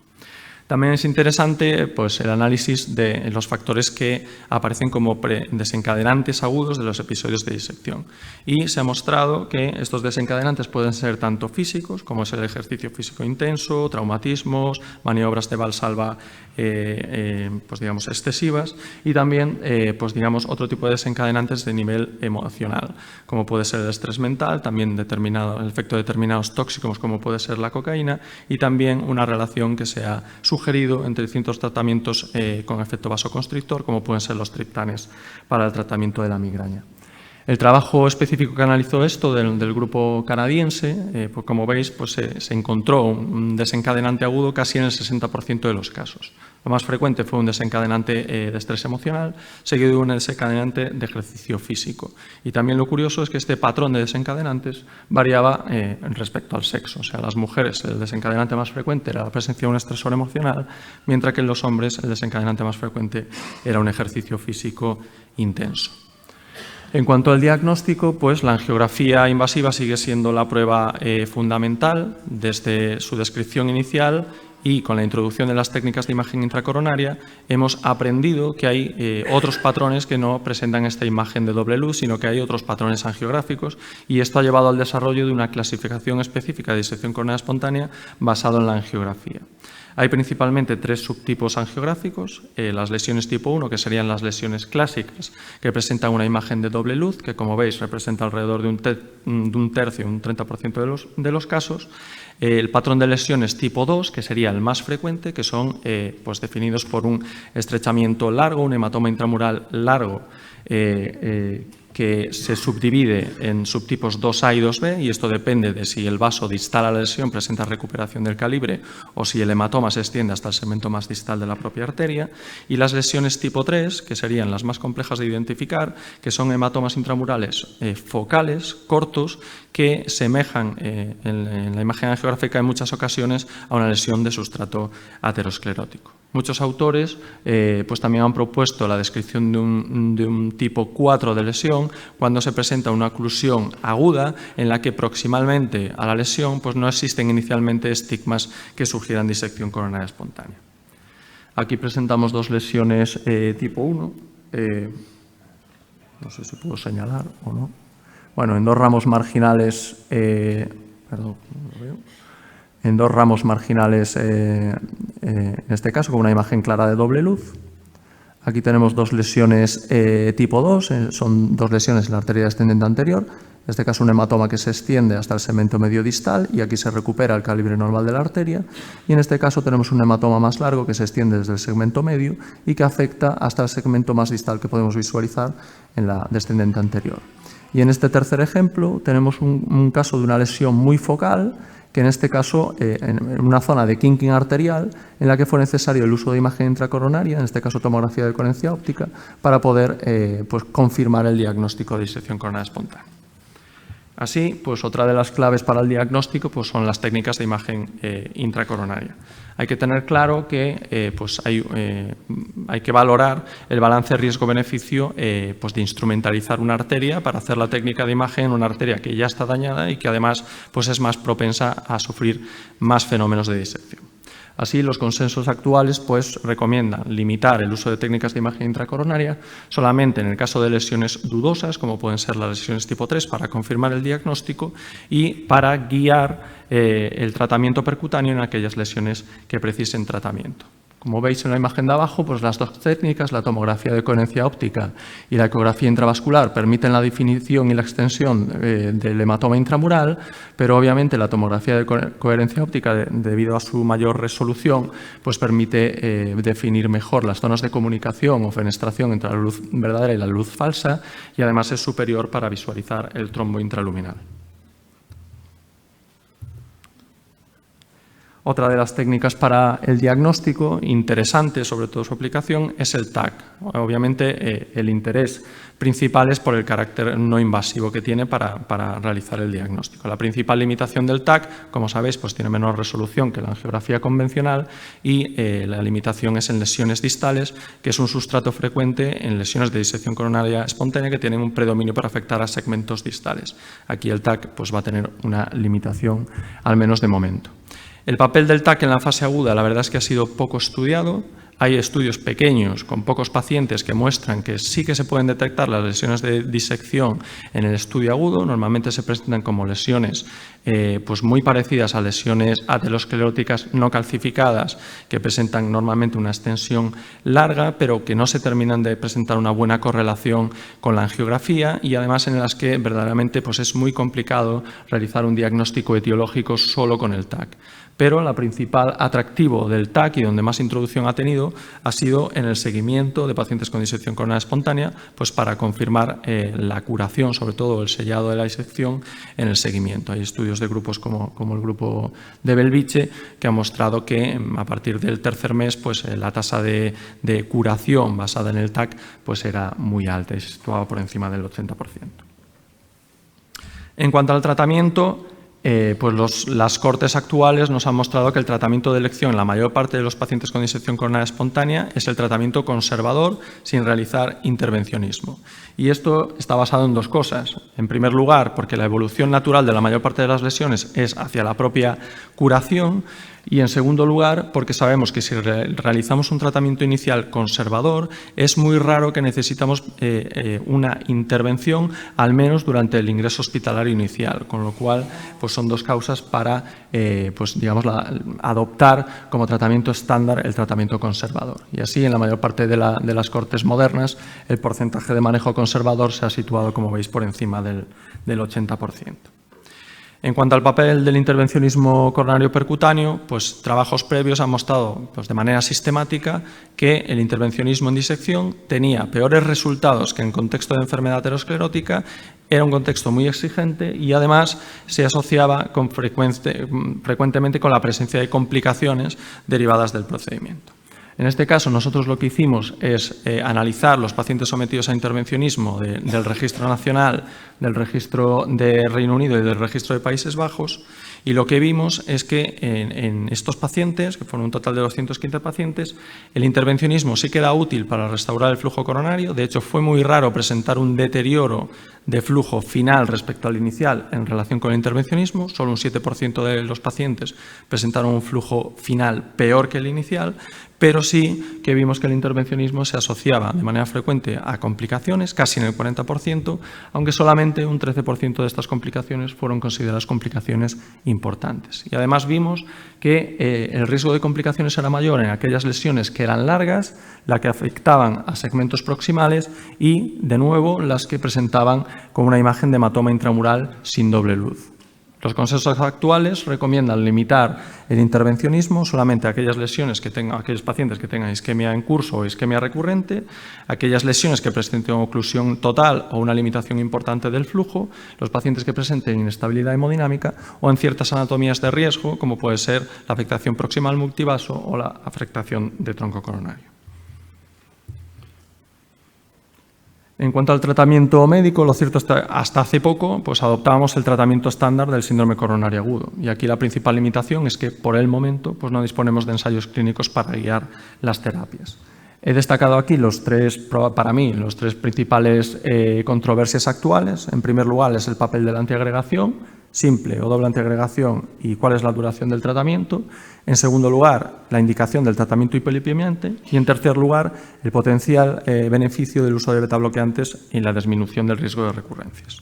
También es interesante pues, el análisis de los factores que aparecen como desencadenantes agudos de los episodios de disección. Y se ha mostrado que estos desencadenantes pueden ser tanto físicos, como es el ejercicio físico intenso, traumatismos, maniobras de valsalva pues, digamos, excesivas, y también pues, digamos, otro tipo de desencadenantes de nivel emocional, como puede ser el estrés mental, también el efecto de determinados tóxicos, como puede ser la cocaína, y también una relación que se ha sugerido entre distintos tratamientos con efecto vasoconstrictor, como pueden ser los triptanes para el tratamiento de la migraña. El trabajo específico que analizó esto del grupo canadiense, pues como veis, pues se encontró un desencadenante agudo casi en el 60% de los casos. Lo más frecuente fue un desencadenante de estrés emocional, seguido de un desencadenante de ejercicio físico. Y también lo curioso es que este patrón de desencadenantes variaba respecto al sexo. O sea, en las mujeres el desencadenante más frecuente era la presencia de un estresor emocional, mientras que en los hombres el desencadenante más frecuente era un ejercicio físico intenso. En cuanto al diagnóstico, pues la angiografía invasiva sigue siendo la prueba fundamental desde su descripción inicial, y con la introducción de las técnicas de imagen intracoronaria hemos aprendido que hay otros patrones que no presentan esta imagen de doble luz, sino que hay otros patrones angiográficos, y esto ha llevado al desarrollo de una clasificación específica de disección coronaria espontánea basado en la angiografía. Hay principalmente 3 subtipos angiográficos: las lesiones tipo 1, que serían las lesiones clásicas, que presentan una imagen de doble luz, que como veis representa alrededor de un tercio, un 30% de los casos. El patrón de lesiones tipo 2, que sería el más frecuente, que son pues definidos por un estrechamiento largo, un hematoma intramural largo, que se subdivide en subtipos 2A y 2B, y esto depende de si el vaso distal a la lesión presenta recuperación del calibre o si el hematoma se extiende hasta el segmento más distal de la propia arteria. Y las lesiones tipo 3, que serían las más complejas de identificar, que son hematomas intramurales focales, cortos, que semejan en la imagen angiográfica en muchas ocasiones a una lesión de sustrato aterosclerótico. Muchos autores pues también han propuesto la descripción de un tipo 4 de lesión cuando se presenta una oclusión aguda en la que proximalmente a la lesión pues no existen inicialmente estigmas que sugieran disección coronaria espontánea. Aquí presentamos 2 lesiones tipo 1, no sé si puedo señalar o no. Bueno, en 2 ramos marginales, perdón, no lo veo. En 2 ramos marginales, en este caso, con una imagen clara de doble luz. Aquí tenemos 2 lesiones tipo 2, son 2 lesiones en la arteria descendente anterior. En este caso, un hematoma que se extiende hasta el segmento medio distal y aquí se recupera el calibre normal de la arteria. Y en este caso tenemos un hematoma más largo que se extiende desde el segmento medio y que afecta hasta el segmento más distal que podemos visualizar en la descendente anterior. Y en este tercer ejemplo tenemos un caso de una lesión muy focal, que en este caso en una zona de kinking arterial en la que fue necesario el uso de imagen intracoronaria, en este caso tomografía de coherencia óptica, para poder pues, confirmar el diagnóstico de disección coronaria espontánea. Así, pues otra de las claves para el diagnóstico pues, son las técnicas de imagen intracoronaria. Hay que tener claro que pues hay que valorar el balance riesgo-beneficio pues de instrumentalizar una arteria para hacer la técnica de imagen en una arteria que ya está dañada y que además pues es más propensa a sufrir más fenómenos de disección. Así, los consensos actuales pues, recomiendan limitar el uso de técnicas de imagen intracoronaria solamente en el caso de lesiones dudosas, como pueden ser las lesiones tipo 3, para confirmar el diagnóstico y para guiar el tratamiento percutáneo en aquellas lesiones que precisen tratamiento. Como veis en la imagen de abajo, pues las 2 técnicas, la tomografía de coherencia óptica y la ecografía intravascular, permiten la definición y la extensión del hematoma intramural, pero obviamente la tomografía de coherencia óptica, debido a su mayor resolución, pues permite definir mejor las zonas de comunicación o fenestración entre la luz verdadera y la luz falsa, y además es superior para visualizar el trombo intraluminal. Otra de las técnicas para el diagnóstico, interesante sobre todo su aplicación, es el TAC. Obviamente el interés principal es por el carácter no invasivo que tiene para realizar el diagnóstico. La principal limitación del TAC, como sabéis, pues tiene menor resolución que la angiografía convencional y la limitación es en lesiones distales, que es un sustrato frecuente en lesiones de disección coronaria espontánea que tienen un predominio para afectar a segmentos distales. Aquí el TAC pues, va a tener una limitación, al menos de momento. El papel del TAC en la fase aguda, la verdad es que ha sido poco estudiado. Hay estudios pequeños con pocos pacientes que muestran que sí que se pueden detectar las lesiones de disección en el estudio agudo. Normalmente se presentan como lesiones pues muy parecidas a lesiones ateroscleróticas no calcificadas, que presentan normalmente una extensión larga, pero que no se terminan de presentar una buena correlación con la angiografía, y además en las que verdaderamente pues es muy complicado realizar un diagnóstico etiológico solo con el TAC. Pero el principal atractivo del TAC y donde más introducción ha tenido tratamiento ha sido en el seguimiento de pacientes con disección coronaria espontánea, pues para confirmar la curación, sobre todo el sellado de la disección, en el seguimiento. Hay estudios de grupos como el grupo de Belviche que han mostrado que a partir del tercer mes pues, la tasa de curación basada en el TAC pues, era muy alta y se situaba por encima del 80%. En cuanto al tratamiento, pues las cortes actuales nos han mostrado que el tratamiento de elección en la mayor parte de los pacientes con disección coronaria espontánea es el tratamiento conservador sin realizar intervencionismo. Y esto está basado en dos cosas. En primer lugar, porque la evolución natural de la mayor parte de las lesiones es hacia la propia curación. Y en segundo lugar, porque sabemos que si realizamos un tratamiento inicial conservador, es muy raro que necesitamos una intervención, al menos durante el ingreso hospitalario inicial, con lo cual pues son dos causas para pues, digamos, adoptar como tratamiento estándar el tratamiento conservador. Y así, en la mayor parte de las cortes modernas, el porcentaje de manejo conservador se ha situado, como veis, por encima del 80%. En cuanto al papel del intervencionismo coronario percutáneo, pues trabajos previos han mostrado pues, de manera sistemática que el intervencionismo en disección tenía peores resultados que en contexto de enfermedad aterosclerótica, era un contexto muy exigente y además se asociaba frecuentemente con la presencia de complicaciones derivadas del procedimiento. En este caso, nosotros lo que hicimos es analizar los pacientes sometidos a intervencionismo del registro nacional, del registro de Reino Unido y del registro de Países Bajos, y lo que vimos es que en estos pacientes, que fueron un total de 215 pacientes, el intervencionismo sí que era útil para restaurar el flujo coronario. De hecho, fue muy raro presentar un deterioro de flujo final respecto al inicial en relación con el intervencionismo. Solo un 7% de los pacientes presentaron un flujo final peor que el inicial, pero sí que vimos que el intervencionismo se asociaba de manera frecuente a complicaciones, casi en el 40%, aunque solamente un 13% de estas complicaciones fueron consideradas complicaciones importantes. Y además vimos que el riesgo de complicaciones era mayor en aquellas lesiones que eran largas, las que afectaban a segmentos proximales y, de nuevo, las que presentaban con una imagen de hematoma intramural sin doble luz. Los consensos actuales recomiendan limitar el intervencionismo solamente a aquellas lesiones que tengan, aquellos pacientes que tengan isquemia en curso o isquemia recurrente, aquellas lesiones que presenten oclusión total o una limitación importante del flujo, los pacientes que presenten inestabilidad hemodinámica o en ciertas anatomías de riesgo, como puede ser la afectación proximal multivaso o la afectación de tronco coronario. En cuanto al tratamiento médico, lo cierto es que hasta hace poco pues, adoptábamos el tratamiento estándar del síndrome coronario agudo. Y aquí la principal limitación es que, por el momento, pues, no disponemos de ensayos clínicos para guiar las terapias. He destacado aquí para mí, los tres principales controversias actuales. En primer lugar, es el papel de la antiagregación, simple o doble antiagregación y cuál es la duración del tratamiento. En segundo lugar, la indicación del tratamiento hipolipemiante. Y en tercer lugar, el potencial beneficio del uso de betabloqueantes y la disminución del riesgo de recurrencias.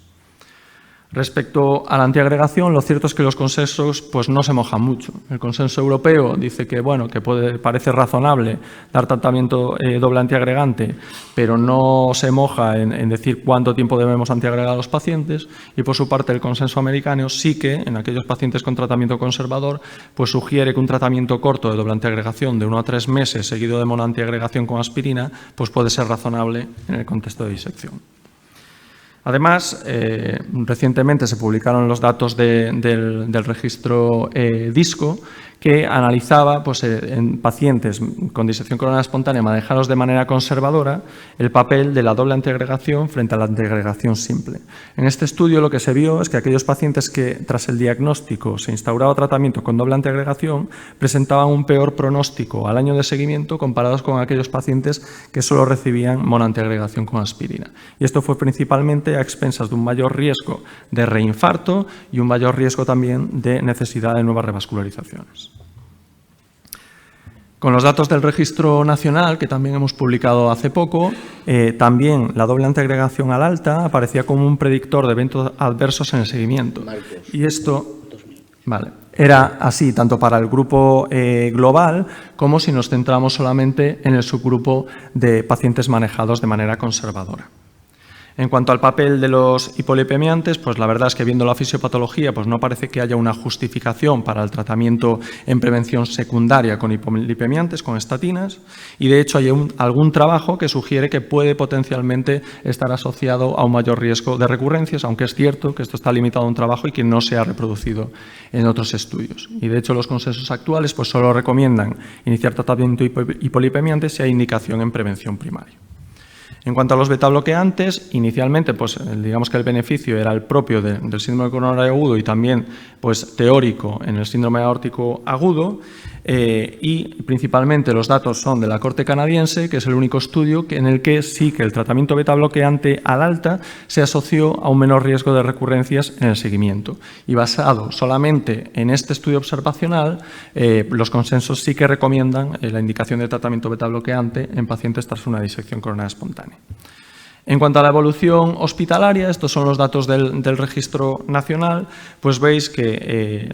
Respecto a la antiagregación, lo cierto es que los consensos pues, no se mojan mucho. El consenso europeo dice que, bueno, que parece razonable dar tratamiento doble antiagregante, pero no se moja en decir cuánto tiempo debemos antiagregar a los pacientes. Y por su parte, el consenso americano sí que, en aquellos pacientes con tratamiento conservador, pues sugiere que un tratamiento corto de doble antiagregación de 1 a 3 meses seguido de monoantiagregación con aspirina pues puede ser razonable en el contexto de disección. Además, recientemente se publicaron los datos del registro DISCO que analizaba pues, en pacientes con disección coronaria espontánea manejados de manera conservadora el papel de la doble antiagregación frente a la antiagregación simple. En este estudio lo que se vio es que aquellos pacientes que tras el diagnóstico se instauraba tratamiento con doble antiagregación presentaban un peor pronóstico al año de seguimiento comparados con aquellos pacientes que solo recibían monoantiagregación con aspirina. Y esto fue principalmente a expensas de un mayor riesgo de reinfarto y un mayor riesgo también de necesidad de nuevas revascularizaciones. Con los datos del registro nacional, que también hemos publicado hace poco, también la doble antiagregación al alta aparecía como un predictor de eventos adversos en el seguimiento. Y esto era así tanto para el grupo global como si nos centramos solamente en el subgrupo de pacientes manejados de manera conservadora. En cuanto al papel de los hipolipemiantes, pues la verdad es que viendo la fisiopatología, pues no parece que haya una justificación para el tratamiento en prevención secundaria con hipolipemiantes, con estatinas, y de hecho hay algún trabajo que sugiere que puede potencialmente estar asociado a un mayor riesgo de recurrencias, aunque es cierto que esto está limitado a un trabajo y que no se ha reproducido en otros estudios. Y de hecho los consensos actuales pues solo recomiendan iniciar tratamiento hipolipemiante si hay indicación en prevención primaria. En cuanto a los beta-bloqueantes, inicialmente pues, digamos que el beneficio era el propio del síndrome coronario agudo y también pues, teórico en el síndrome aórtico agudo, y principalmente los datos son de la Corte canadiense, que es el único estudio en el que sí que el tratamiento beta-bloqueante al alta se asoció a un menor riesgo de recurrencias en el seguimiento. Y basado solamente en este estudio observacional, los consensos sí que recomiendan la indicación de tratamiento beta-bloqueante en pacientes tras una disección coronaria espontánea. En cuanto a la evolución hospitalaria, estos son los datos del registro nacional, pues veis que,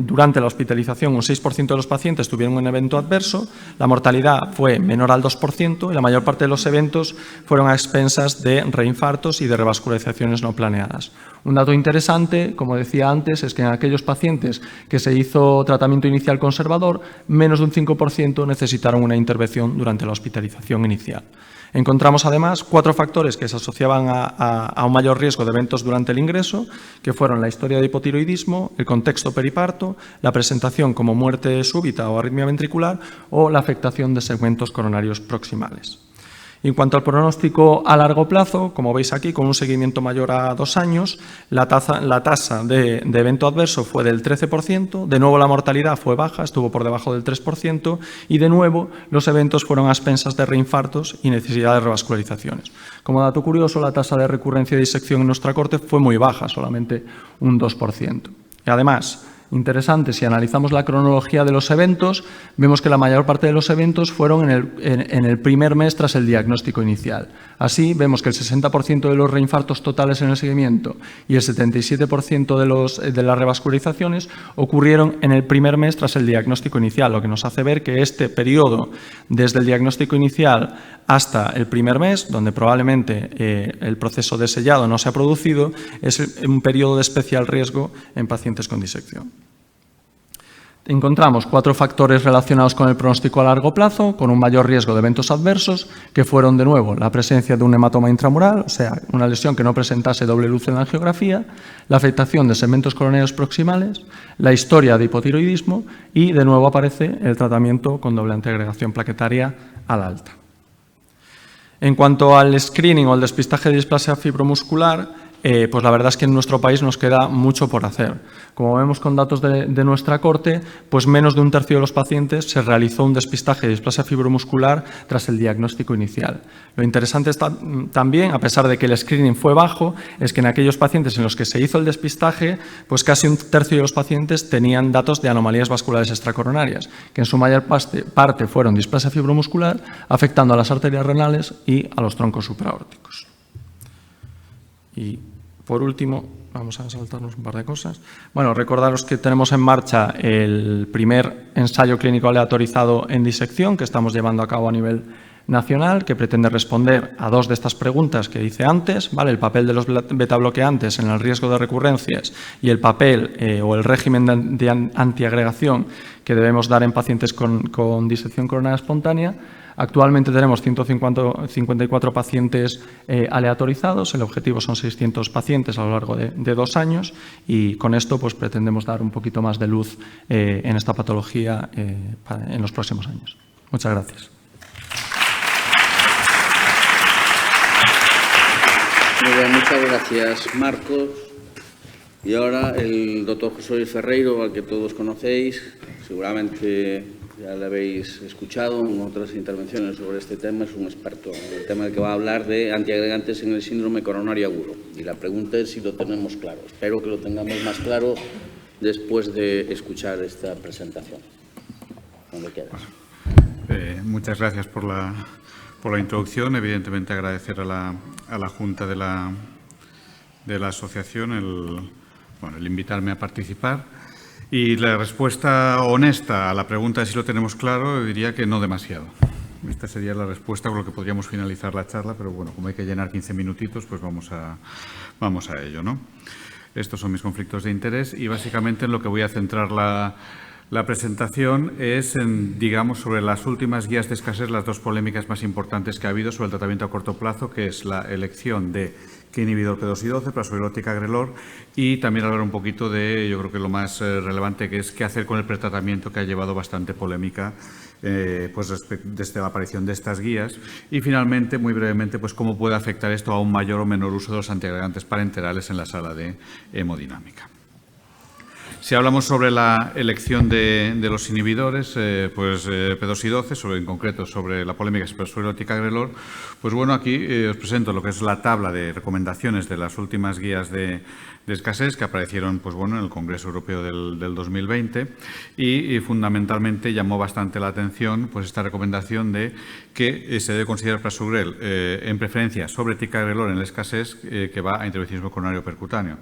durante la hospitalización un 6% de los pacientes tuvieron un evento adverso, la mortalidad fue menor al 2% y la mayor parte de los eventos fueron a expensas de reinfartos y de revascularizaciones no planeadas. Un dato interesante, como decía antes, es que en aquellos pacientes que se hizo tratamiento inicial conservador, menos de un 5% necesitaron una intervención durante la hospitalización inicial. Encontramos además 4 factores que se asociaban a un mayor riesgo de eventos durante el ingreso, que fueron la historia de hipotiroidismo, el contexto periparto, la presentación como muerte súbita o arritmia ventricular o la afectación de segmentos coronarios proximales. En cuanto al pronóstico a largo plazo, como veis aquí, con un seguimiento mayor a 2 años, la tasa de evento adverso fue del 13%, de nuevo la mortalidad fue baja, estuvo por debajo del 3%, y de nuevo los eventos fueron a expensas de reinfartos y necesidad de revascularizaciones. Como dato curioso, la tasa de recurrencia de disección en nuestra corte fue muy baja, solamente un 2%. Y además, interesante, si analizamos la cronología de los eventos, vemos que la mayor parte de los eventos fueron en el primer mes tras el diagnóstico inicial. Así, vemos que el 60% de los reinfartos totales en el seguimiento y el 77% de las revascularizaciones ocurrieron en el primer mes tras el diagnóstico inicial, lo que nos hace ver que este periodo, desde el diagnóstico inicial hasta el primer mes, donde probablemente el proceso de sellado no se ha producido, es un periodo de especial riesgo en pacientes con disección. Encontramos 4 factores relacionados con el pronóstico a largo plazo, con un mayor riesgo de eventos adversos, que fueron de nuevo la presencia de un hematoma intramural, o sea, una lesión que no presentase doble luz en la angiografía, la afectación de segmentos coronarios proximales, la historia de hipotiroidismo y de nuevo aparece el tratamiento con doble antiagregación plaquetaria al alta. En cuanto al screening o el despistaje de displasia fibromuscular, pues la verdad es que en nuestro país nos queda mucho por hacer. Como vemos con datos de nuestra corte, pues menos de un tercio de los pacientes se realizó un despistaje de displasia fibromuscular tras el diagnóstico inicial. Lo interesante está también, a pesar de que el screening fue bajo, es que en aquellos pacientes en los que se hizo el despistaje, pues casi un tercio de los pacientes tenían datos de anomalías vasculares extracoronarias, que en su mayor parte fueron displasia fibromuscular, afectando a las arterias renales y a los troncos supraórticos. Y por último, vamos a saltarnos un par de cosas. Bueno, recordaros que tenemos en marcha el primer ensayo clínico aleatorizado en disección que estamos llevando a cabo a nivel nacional, que pretende responder a 2 de estas preguntas que hice antes, ¿vale? El papel de los betabloqueantes en el riesgo de recurrencias y el papel o el régimen de antiagregación que debemos dar en pacientes con disección coronaria espontánea. Actualmente tenemos 154 pacientes aleatorizados, el objetivo son 600 pacientes a lo largo de 2 años y con esto pues, pretendemos dar un poquito más de luz en esta patología en los próximos años. Muchas gracias. Muy bien, muchas gracias, Marcos. Y ahora el doctor José Luis Ferreiro, al que todos conocéis, seguramente ya lo habéis escuchado en otras intervenciones sobre este tema, es un experto en el tema del que va a hablar de antiagregantes en el síndrome coronario agudo. Y la pregunta es si lo tenemos claro. Espero que lo tengamos más claro después de escuchar esta presentación. Donde quieras. Muchas gracias por la introducción. Evidentemente agradecer a la Junta de la asociación el invitarme a participar. Y la respuesta honesta a la pregunta de si lo tenemos claro, diría que no demasiado. esta sería la respuesta con lo que podríamos finalizar la charla, pero bueno, como hay que llenar 15 minutitos, pues vamos a ello, ¿no? Estos son mis conflictos de interés y básicamente en lo que voy a centrar la presentación es en, digamos, sobre las últimas guías de escasez, las dos polémicas más importantes que ha habido sobre el tratamiento a corto plazo, que es la elección de qué inhibidor P2Y12, Prasugrel o Ticagrelor, y también hablar un poquito de, yo creo que lo más relevante, que es qué hacer con el pretratamiento, que ha llevado bastante polémica pues desde la aparición de estas guías, y finalmente, muy brevemente, pues cómo puede afectar esto a un mayor o menor uso de los antiagregantes parenterales en la sala de hemodinámica. Si hablamos sobre la elección de los inhibidores, P2Y12, en concreto sobre la polémica Prasugrel o Ticagrelor, pues bueno, aquí os presento lo que es la tabla de recomendaciones de las últimas guías de escasez que aparecieron pues bueno, en el Congreso Europeo del 2020 y fundamentalmente llamó bastante la atención pues esta recomendación de que se debe considerar Prasugrel en preferencia sobre Ticagrelor en la escasez que va a intervencionismo coronario percutáneo.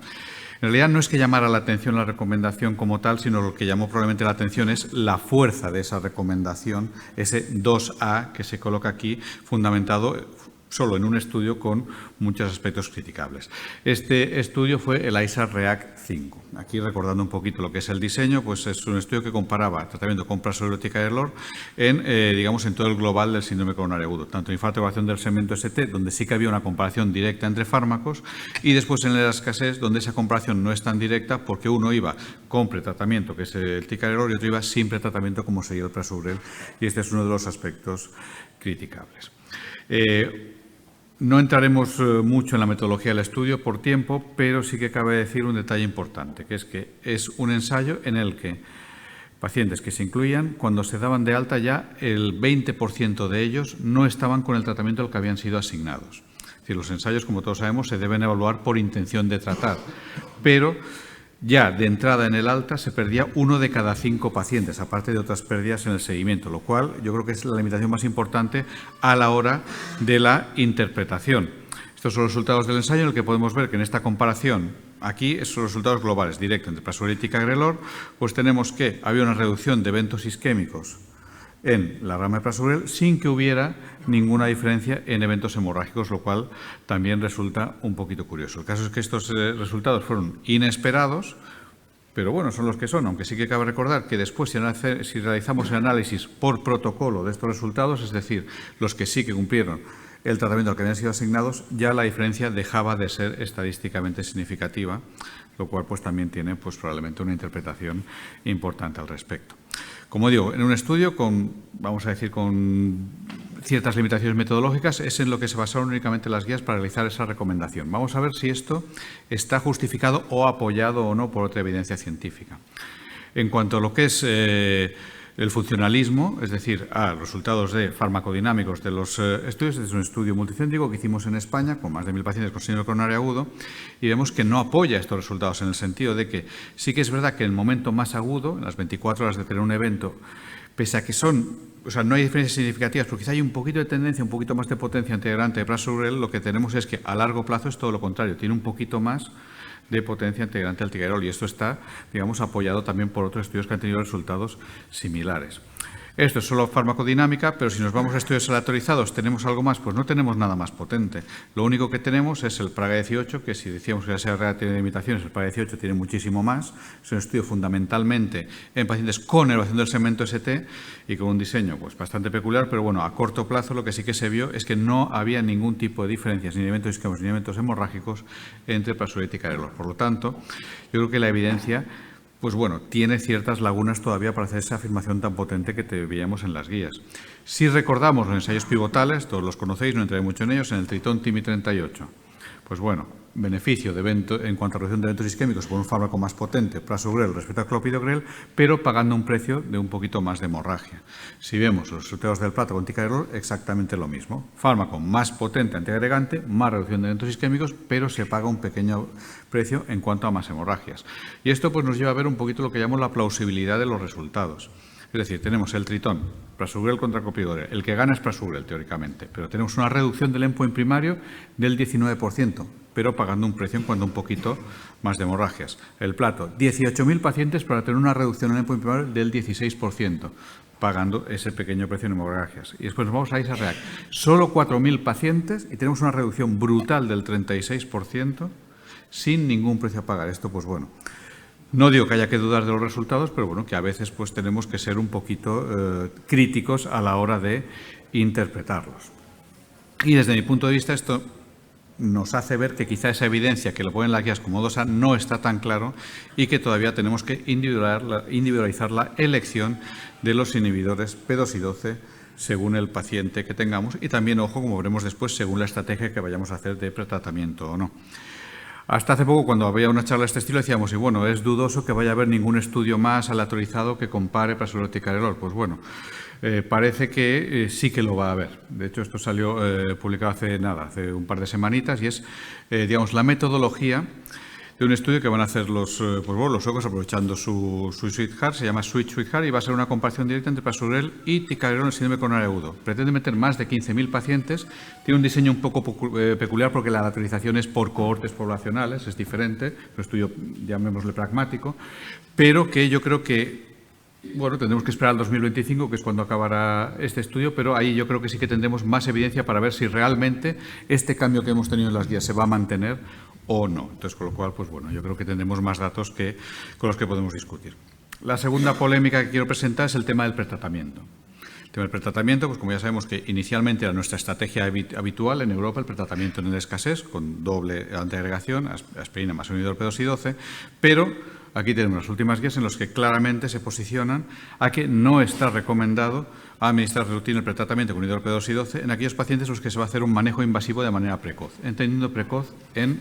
En realidad no es que llamara la atención la recomendación como tal, sino lo que llamó probablemente la atención es la fuerza de esa recomendación, ese 2A que se coloca aquí, fundamentado solo en un estudio con muchos aspectos criticables. Este estudio fue el ISA-REACT 5. Aquí, recordando un poquito lo que es el diseño, pues es un estudio que comparaba tratamiento con Prasugrel o Ticagrelor digamos, en todo el global del síndrome coronario agudo, tanto en infarto de coagulación del segmento ST, donde sí que había una comparación directa entre fármacos, y después en la escasez, donde esa comparación no es tan directa porque uno iba con pretratamiento, que es el Ticagrelor, y otro iba sin pretratamiento, como sería el Prasugrel, y este es uno de los aspectos criticables. No entraremos mucho en la metodología del estudio por tiempo, pero sí que cabe decir un detalle importante, que es un ensayo en el que pacientes que se incluían, cuando se daban de alta ya el 20% de ellos no estaban con el tratamiento al que habían sido asignados. Es decir, los ensayos, como todos sabemos, se deben evaluar por intención de tratar, pero ya de entrada en el alta se perdía 1 de cada 5 pacientes, aparte de otras pérdidas en el seguimiento, lo cual yo creo que es la limitación más importante a la hora de la interpretación. Estos son los resultados del ensayo en el que podemos ver que en esta comparación, aquí son los resultados globales directos entre Prasugrel y Ticagrelor, pues tenemos que había una reducción de eventos isquémicos en la rama de Prasugrel sin que hubiera ninguna diferencia en eventos hemorrágicos, lo cual también resulta un poquito curioso. El caso es que estos resultados fueron inesperados, pero bueno, son los que son, aunque sí que cabe recordar que después si realizamos el análisis por protocolo de estos resultados, es decir, los que sí que cumplieron el tratamiento al que habían sido asignados, ya la diferencia dejaba de ser estadísticamente significativa, lo cual pues también tiene pues probablemente una interpretación importante al respecto. Como digo, en un estudio con, vamos a decir, con ciertas limitaciones metodológicas, es en lo que se basaron únicamente las guías para realizar esa recomendación. Vamos a ver si esto está justificado o apoyado o no por otra evidencia científica. En cuanto a lo que es el funcionalismo, es decir, a los resultados de farmacodinámicos de los estudios, es un estudio multicéntrico que hicimos en España con más de 1000 pacientes con síndrome coronario agudo y vemos que no apoya estos resultados en el sentido de que sí que es verdad que en el momento más agudo, en las 24 horas de tener un evento, pese a que no hay diferencias significativas, pero quizá hay un poquito de tendencia, un poquito más de potencia integrante de Prasugrel, lo que tenemos es que a largo plazo es todo lo contrario, tiene un poquito más de potencia integrante al Ticagrelor y esto está, digamos, apoyado también por otros estudios que han tenido resultados similares. Esto es solo farmacodinámica, pero si nos vamos a estudios aleatorizados, ¿tenemos algo más? Pues no tenemos nada más potente. Lo único que tenemos es el Praga 18, que si decíamos que la SRA tiene limitaciones, el Praga 18 tiene muchísimo más. Es un estudio fundamentalmente en pacientes con elevación del segmento ST y con un diseño pues bastante peculiar, pero bueno, a corto plazo lo que sí que se vio es que no había ningún tipo de diferencias, ni de eventos isquémicos ni de eventos hemorrágicos entre Prasugrel y Ticagrelor. Por lo tanto, yo creo que la evidencia pues bueno, tiene ciertas lagunas todavía para hacer esa afirmación tan potente que te veíamos en las guías. Si recordamos los ensayos pivotales, todos los conocéis, no entraré mucho en ellos, en el Tritón TIMI 38. Pues bueno, beneficio en cuanto a reducción de eventos isquémicos con un fármaco más potente, Prasugrel respecto a clopidogrel, pero pagando un precio de un poquito más de hemorragia. Si vemos los resultados del plato con Ticagrelor, exactamente lo mismo. Fármaco más potente antiagregante, más reducción de eventos isquémicos, pero se paga un pequeño precio en cuanto a más hemorragias. Y esto pues nos lleva a ver un poquito lo que llamamos la plausibilidad de los resultados. Es decir, tenemos el Tritón, Prasugrel contra clopidogrel. El que gana es Prasugrel, teóricamente, pero tenemos una reducción del endpoint primario del 19%. pero pagando un precio en cuanto un poquito más de hemorragias. El plato, 18.000 pacientes para tener una reducción en el endpoint primario del 16%, pagando ese pequeño precio en hemorragias. Y después nos vamos a ISA-REACT. Solo 4.000 pacientes y tenemos una reducción brutal del 36% sin ningún precio a pagar. Esto, pues bueno, no digo que haya que dudar de los resultados, pero bueno, que a veces pues tenemos que ser un poquito críticos a la hora de interpretarlos. Y desde mi punto de vista esto nos hace ver que quizá esa evidencia que lo ponen las guías como 2A no está tan claro y que todavía tenemos que individualizar la elección de los inhibidores P2 y 12 según el paciente que tengamos y también, ojo, como veremos después, según la estrategia que vayamos a hacer de pretratamiento o no. Hasta hace poco, cuando había una charla de este estilo, decíamos, y bueno, es dudoso que vaya a haber ningún estudio más aleatorizado que compare prasugrel y ticagrelor. Pues bueno, parece que sí que lo va a haber. De hecho, esto salió publicado hace un par de semanitas y es, digamos, la metodología de un estudio que van a hacer los suecos aprovechando su SWITCH-HEART, se llama SWITCH-HEART y va a ser una comparación directa entre prasugrel y ticagrelor en el síndrome coronario agudo. Pretende meter más de 15.000 pacientes, tiene un diseño un poco peculiar porque la aleatorización es por cohortes poblacionales, es diferente, un estudio, llamémosle pragmático, pero que yo creo que bueno, tendremos que esperar al 2025, que es cuando acabará este estudio, pero ahí yo creo que sí que tendremos más evidencia para ver si realmente este cambio que hemos tenido en las guías se va a mantener o no. Entonces, con lo cual, pues bueno, yo creo que tendremos más datos con los que podemos discutir. La segunda polémica que quiero presentar es el tema del pretratamiento. El tema del pretratamiento, pues como ya sabemos que inicialmente era nuestra estrategia habitual en Europa, el pretratamiento en el escasez, con doble antiagregación, aspirina más un inhibidor P2 y 12, pero aquí tenemos las últimas guías en las que claramente se posicionan a que no está recomendado administrar rutina el pretratamiento con inhibidor P2 y 12 en aquellos pacientes en los que se va a hacer un manejo invasivo de manera precoz, entendiendo precoz en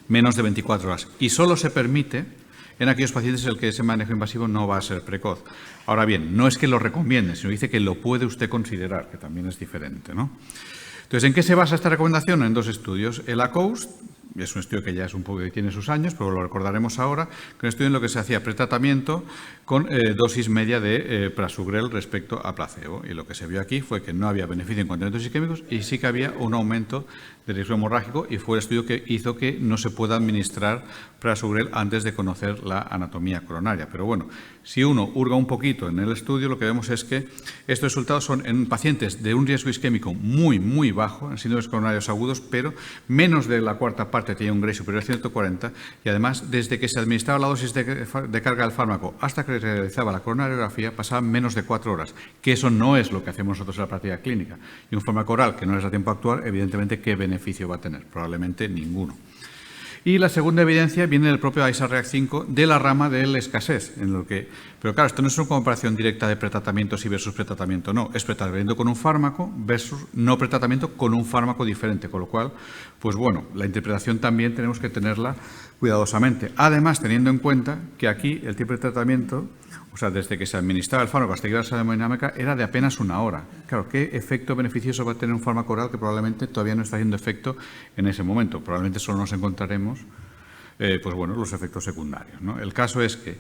menos de 24 horas. Y solo se permite en aquellos pacientes en los que ese manejo invasivo no va a ser precoz. Ahora bien, no es que lo recomiende, sino dice que lo puede usted considerar, que también es diferente, ¿no? Entonces, ¿en qué se basa esta recomendación? En dos estudios. El ACOAST, es un estudio que ya es un poco que tiene sus años, pero lo recordaremos ahora, que es un estudio en lo que se hacía pretratamiento con dosis media de prasugrel respecto a placebo. Y lo que se vio aquí fue que no había beneficio en cuanto a eventos isquémicos y sí que había un aumento del riesgo hemorrágico y fue el estudio que hizo que no se pueda administrar prasugrel antes de conocer la anatomía coronaria. Pero bueno, si uno hurga un poquito en el estudio, lo que vemos es que estos resultados son en pacientes de un riesgo isquémico muy, muy bajo, en síndromes coronarios agudos, pero menos de la cuarta parte tenía un Gray superior a 140 y además, desde que se administraba la dosis de carga del fármaco hasta que se realizaba la coronariografía, pasaban menos de 4 horas, que eso no es lo que hacemos nosotros en la práctica clínica. Y un fármaco oral que no les da tiempo a actuar, evidentemente, ¿qué beneficio va a tener? Probablemente ninguno. Y la segunda evidencia viene del propio ISA-REACT 5 de la rama del escasez, pero claro, esto no es una comparación directa de pretratamiento sí versus pretratamiento no, es pretratamiento con un fármaco versus no pretratamiento con un fármaco diferente, con lo cual, pues bueno, la interpretación también tenemos que tenerla cuidadosamente. Además, teniendo en cuenta que aquí el tiempo de tratamiento, o sea, desde que se administraba el fármaco hasta que llegara a la hemodinámica, era de apenas 1 hora. Claro, ¿qué efecto beneficioso va a tener un fármaco oral que probablemente todavía no está haciendo efecto en ese momento? Probablemente solo nos encontraremos, pues bueno, los efectos secundarios, ¿no? El caso es que,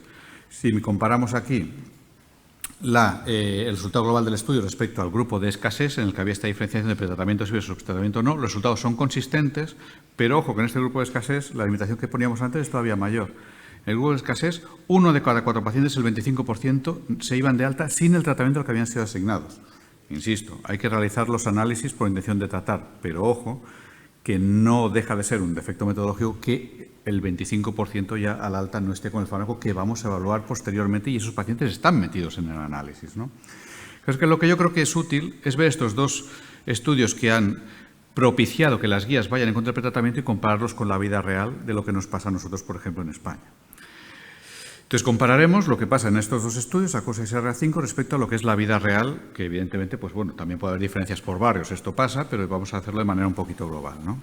si comparamos aquí el resultado global del estudio respecto al grupo de escasez, en el que había esta diferenciación de pretratamiento sí versus pretratamiento no, los resultados son consistentes, pero ojo que en este grupo de escasez la limitación que poníamos antes es todavía mayor. En el grupo de escasez, 1 de cada 4 pacientes, el 25%, se iban de alta sin el tratamiento al que habían sido asignados. Insisto, hay que realizar los análisis por intención de tratar, pero ojo, que no deja de ser un defecto metodológico que el 25% ya al alta no esté con el fármaco que vamos a evaluar posteriormente y esos pacientes están metidos en el análisis, ¿no? Es que lo que yo creo que es útil es ver estos dos estudios que han propiciado que las guías vayan en contra del pretratamiento y compararlos con la vida real de lo que nos pasa a nosotros, por ejemplo, en España. Entonces, compararemos lo que pasa en estos dos estudios, ACOAST y ISA-REACT 5, respecto a lo que es la vida real, que evidentemente, pues bueno, también puede haber diferencias por barrios, esto pasa, pero vamos a hacerlo de manera un poquito global, ¿no?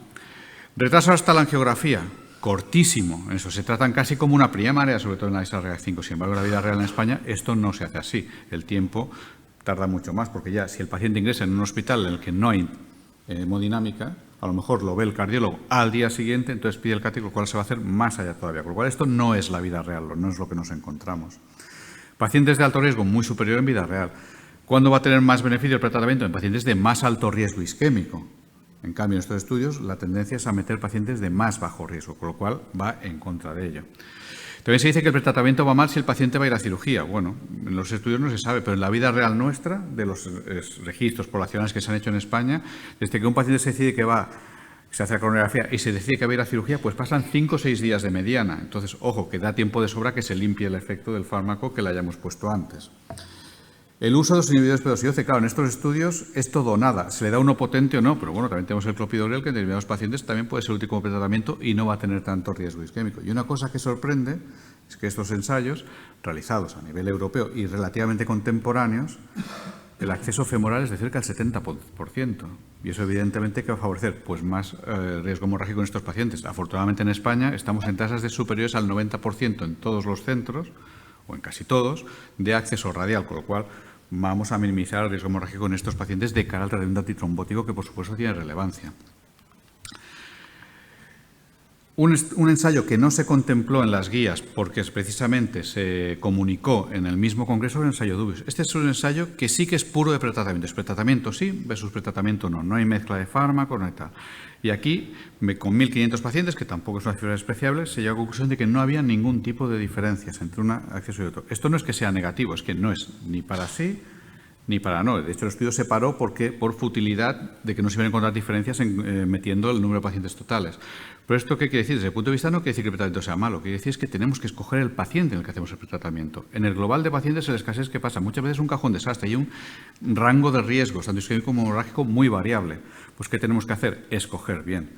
Retraso hasta la angiografía, cortísimo, eso se tratan casi como una primaria, sobre todo en la ISA-REACT 5, sin embargo, en la vida real en España esto no se hace así, el tiempo tarda mucho más, porque ya si el paciente ingresa en un hospital en el que no hay hemodinámica, a lo mejor lo ve el cardiólogo al día siguiente, entonces pide el CATEC, lo cual se va a hacer más allá todavía. Por lo cual esto no es la vida real, no es lo que nos encontramos. Pacientes de alto riesgo muy superior en vida real. ¿Cuándo va a tener más beneficio el pretratamiento? En pacientes de más alto riesgo isquémico. En cambio, en estos estudios la tendencia es a meter pacientes de más bajo riesgo, con lo cual va en contra de ello. También se dice que el pretratamiento va mal si el paciente va a ir a cirugía. Bueno, en los estudios no se sabe, pero en la vida real nuestra, de los registros poblacionales que se han hecho en España, desde que un paciente se decide que se hace la coronariografía y se decide que va a ir a cirugía, pues pasan 5 o 6 días de mediana. Entonces, ojo, que da tiempo de sobra que se limpie el efecto del fármaco que le hayamos puesto antes. El uso de los inhibidores P2Y11, claro, en estos estudios es todo o nada. Se le da uno potente o no, pero bueno, también tenemos el clopidogrel, que en determinados pacientes también puede ser útil como pretratamiento y no va a tener tanto riesgo isquémico. Y una cosa que sorprende es que estos ensayos, realizados a nivel europeo y relativamente contemporáneos, el acceso femoral es de cerca del 70%. Y eso evidentemente que va a favorecer pues, más riesgo hemorrágico en estos pacientes. Afortunadamente en España estamos en tasas de superiores al 90% en todos los centros, o en casi todos, de acceso radial, con lo cual vamos a minimizar el riesgo hemorrágico en estos pacientes de cara al tratamiento antitrombótico, que por supuesto tiene relevancia. Un ensayo que no se contempló en las guías porque precisamente se comunicó en el mismo congreso es el ensayo Dubius. Este es un ensayo que sí que es puro de pretratamiento. Es pretratamiento sí versus pretratamiento no. No hay mezcla de fármacos, no hay tal. Y aquí, con 1.500 pacientes, que tampoco es una cifra despreciable, se llegó a la conclusión de que no había ningún tipo de diferencias entre un acceso y otro. Esto no es que sea negativo, es que no es ni para sí ni para no. De hecho, el estudio se paró por futilidad de que no se iban a encontrar diferencias metiendo el número de pacientes totales. Pero ¿esto qué quiere decir? Desde el punto de vista no quiere decir que el pretratamiento sea malo. Lo que quiere decir es que tenemos que escoger el paciente en el que hacemos el pretratamiento. En el global de pacientes, el escasez que pasa muchas veces es un cajón desastre y un rango de riesgos, tanto isquémico como hemorrágico, muy variable. Pues ¿qué tenemos que hacer? Escoger bien.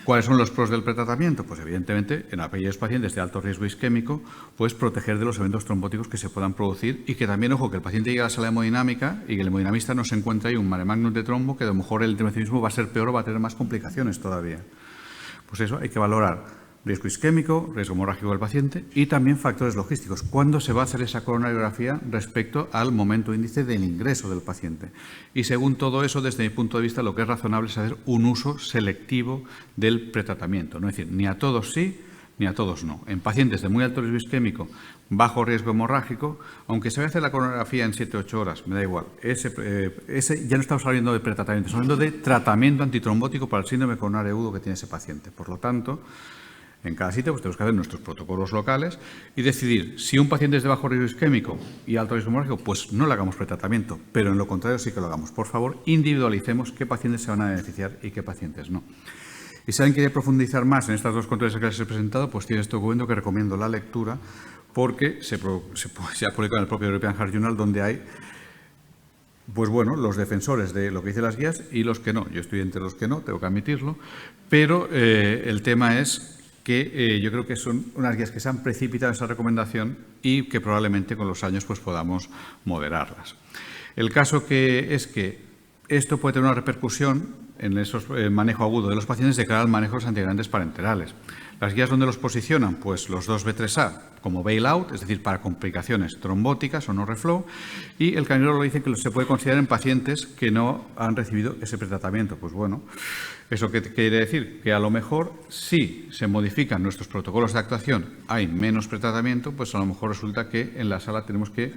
¿Cuáles son los pros del pretratamiento? Pues evidentemente, en aquellos pacientes de alto riesgo isquémico, pues proteger de los eventos trombóticos que se puedan producir y que también, ojo, que el paciente llegue a la sala de hemodinámica y que el hemodinamista no se encuentre ahí un mare magnum de trombo, que a lo mejor el intervencionismo va a ser peor o va a tener más complicaciones todavía. Pues eso, hay que valorar riesgo isquémico, riesgo hemorrágico del paciente y también factores logísticos. ¿Cuándo se va a hacer esa coronariografía respecto al momento índice del ingreso del paciente? Y según todo eso, desde mi punto de vista, lo que es razonable es hacer un uso selectivo del pretratamiento. No es decir, ni a todos sí, ni a todos no. En pacientes de muy alto riesgo isquémico, bajo riesgo hemorrágico, aunque se vaya a hacer la coronariografía en 7 o 8 horas, me da igual. Ese ya no estamos hablando de pretratamiento, estamos hablando de tratamiento antitrombótico para el síndrome coronario agudo que tiene ese paciente. Por lo tanto, en cada sitio pues tenemos que hacer nuestros protocolos locales y decidir si un paciente es de bajo riesgo isquémico y alto riesgo hemorrágico, pues no le hagamos pretratamiento, pero en lo contrario sí que lo hagamos. Por favor, individualicemos qué pacientes se van a beneficiar y qué pacientes no. Y si alguien quiere profundizar más en estas dos controles que les he presentado, pues tiene este documento que recomiendo la lectura porque se ha publicado en el propio European Heart Journal, donde hay pues bueno, los defensores de lo que dicen las guías y los que no. Yo estoy entre los que no, tengo que admitirlo, pero el tema es que yo creo que son unas guías que se han precipitado en esa recomendación y que probablemente con los años pues podamos moderarlas. El caso que es que esto puede tener una repercusión en esos manejo agudo de los pacientes de cara al manejo de los antiagregantes parenterales. Las guías donde los posicionan, pues los 2B3A como bailout, es decir, para complicaciones trombóticas o no reflow, y el candidato lo dice que se puede considerar en pacientes que no han recibido ese pretratamiento. Pues bueno, ¿eso qué quiere decir? Que a lo mejor si se modifican nuestros protocolos de actuación, hay menos pretratamiento, pues a lo mejor resulta que en la sala tenemos que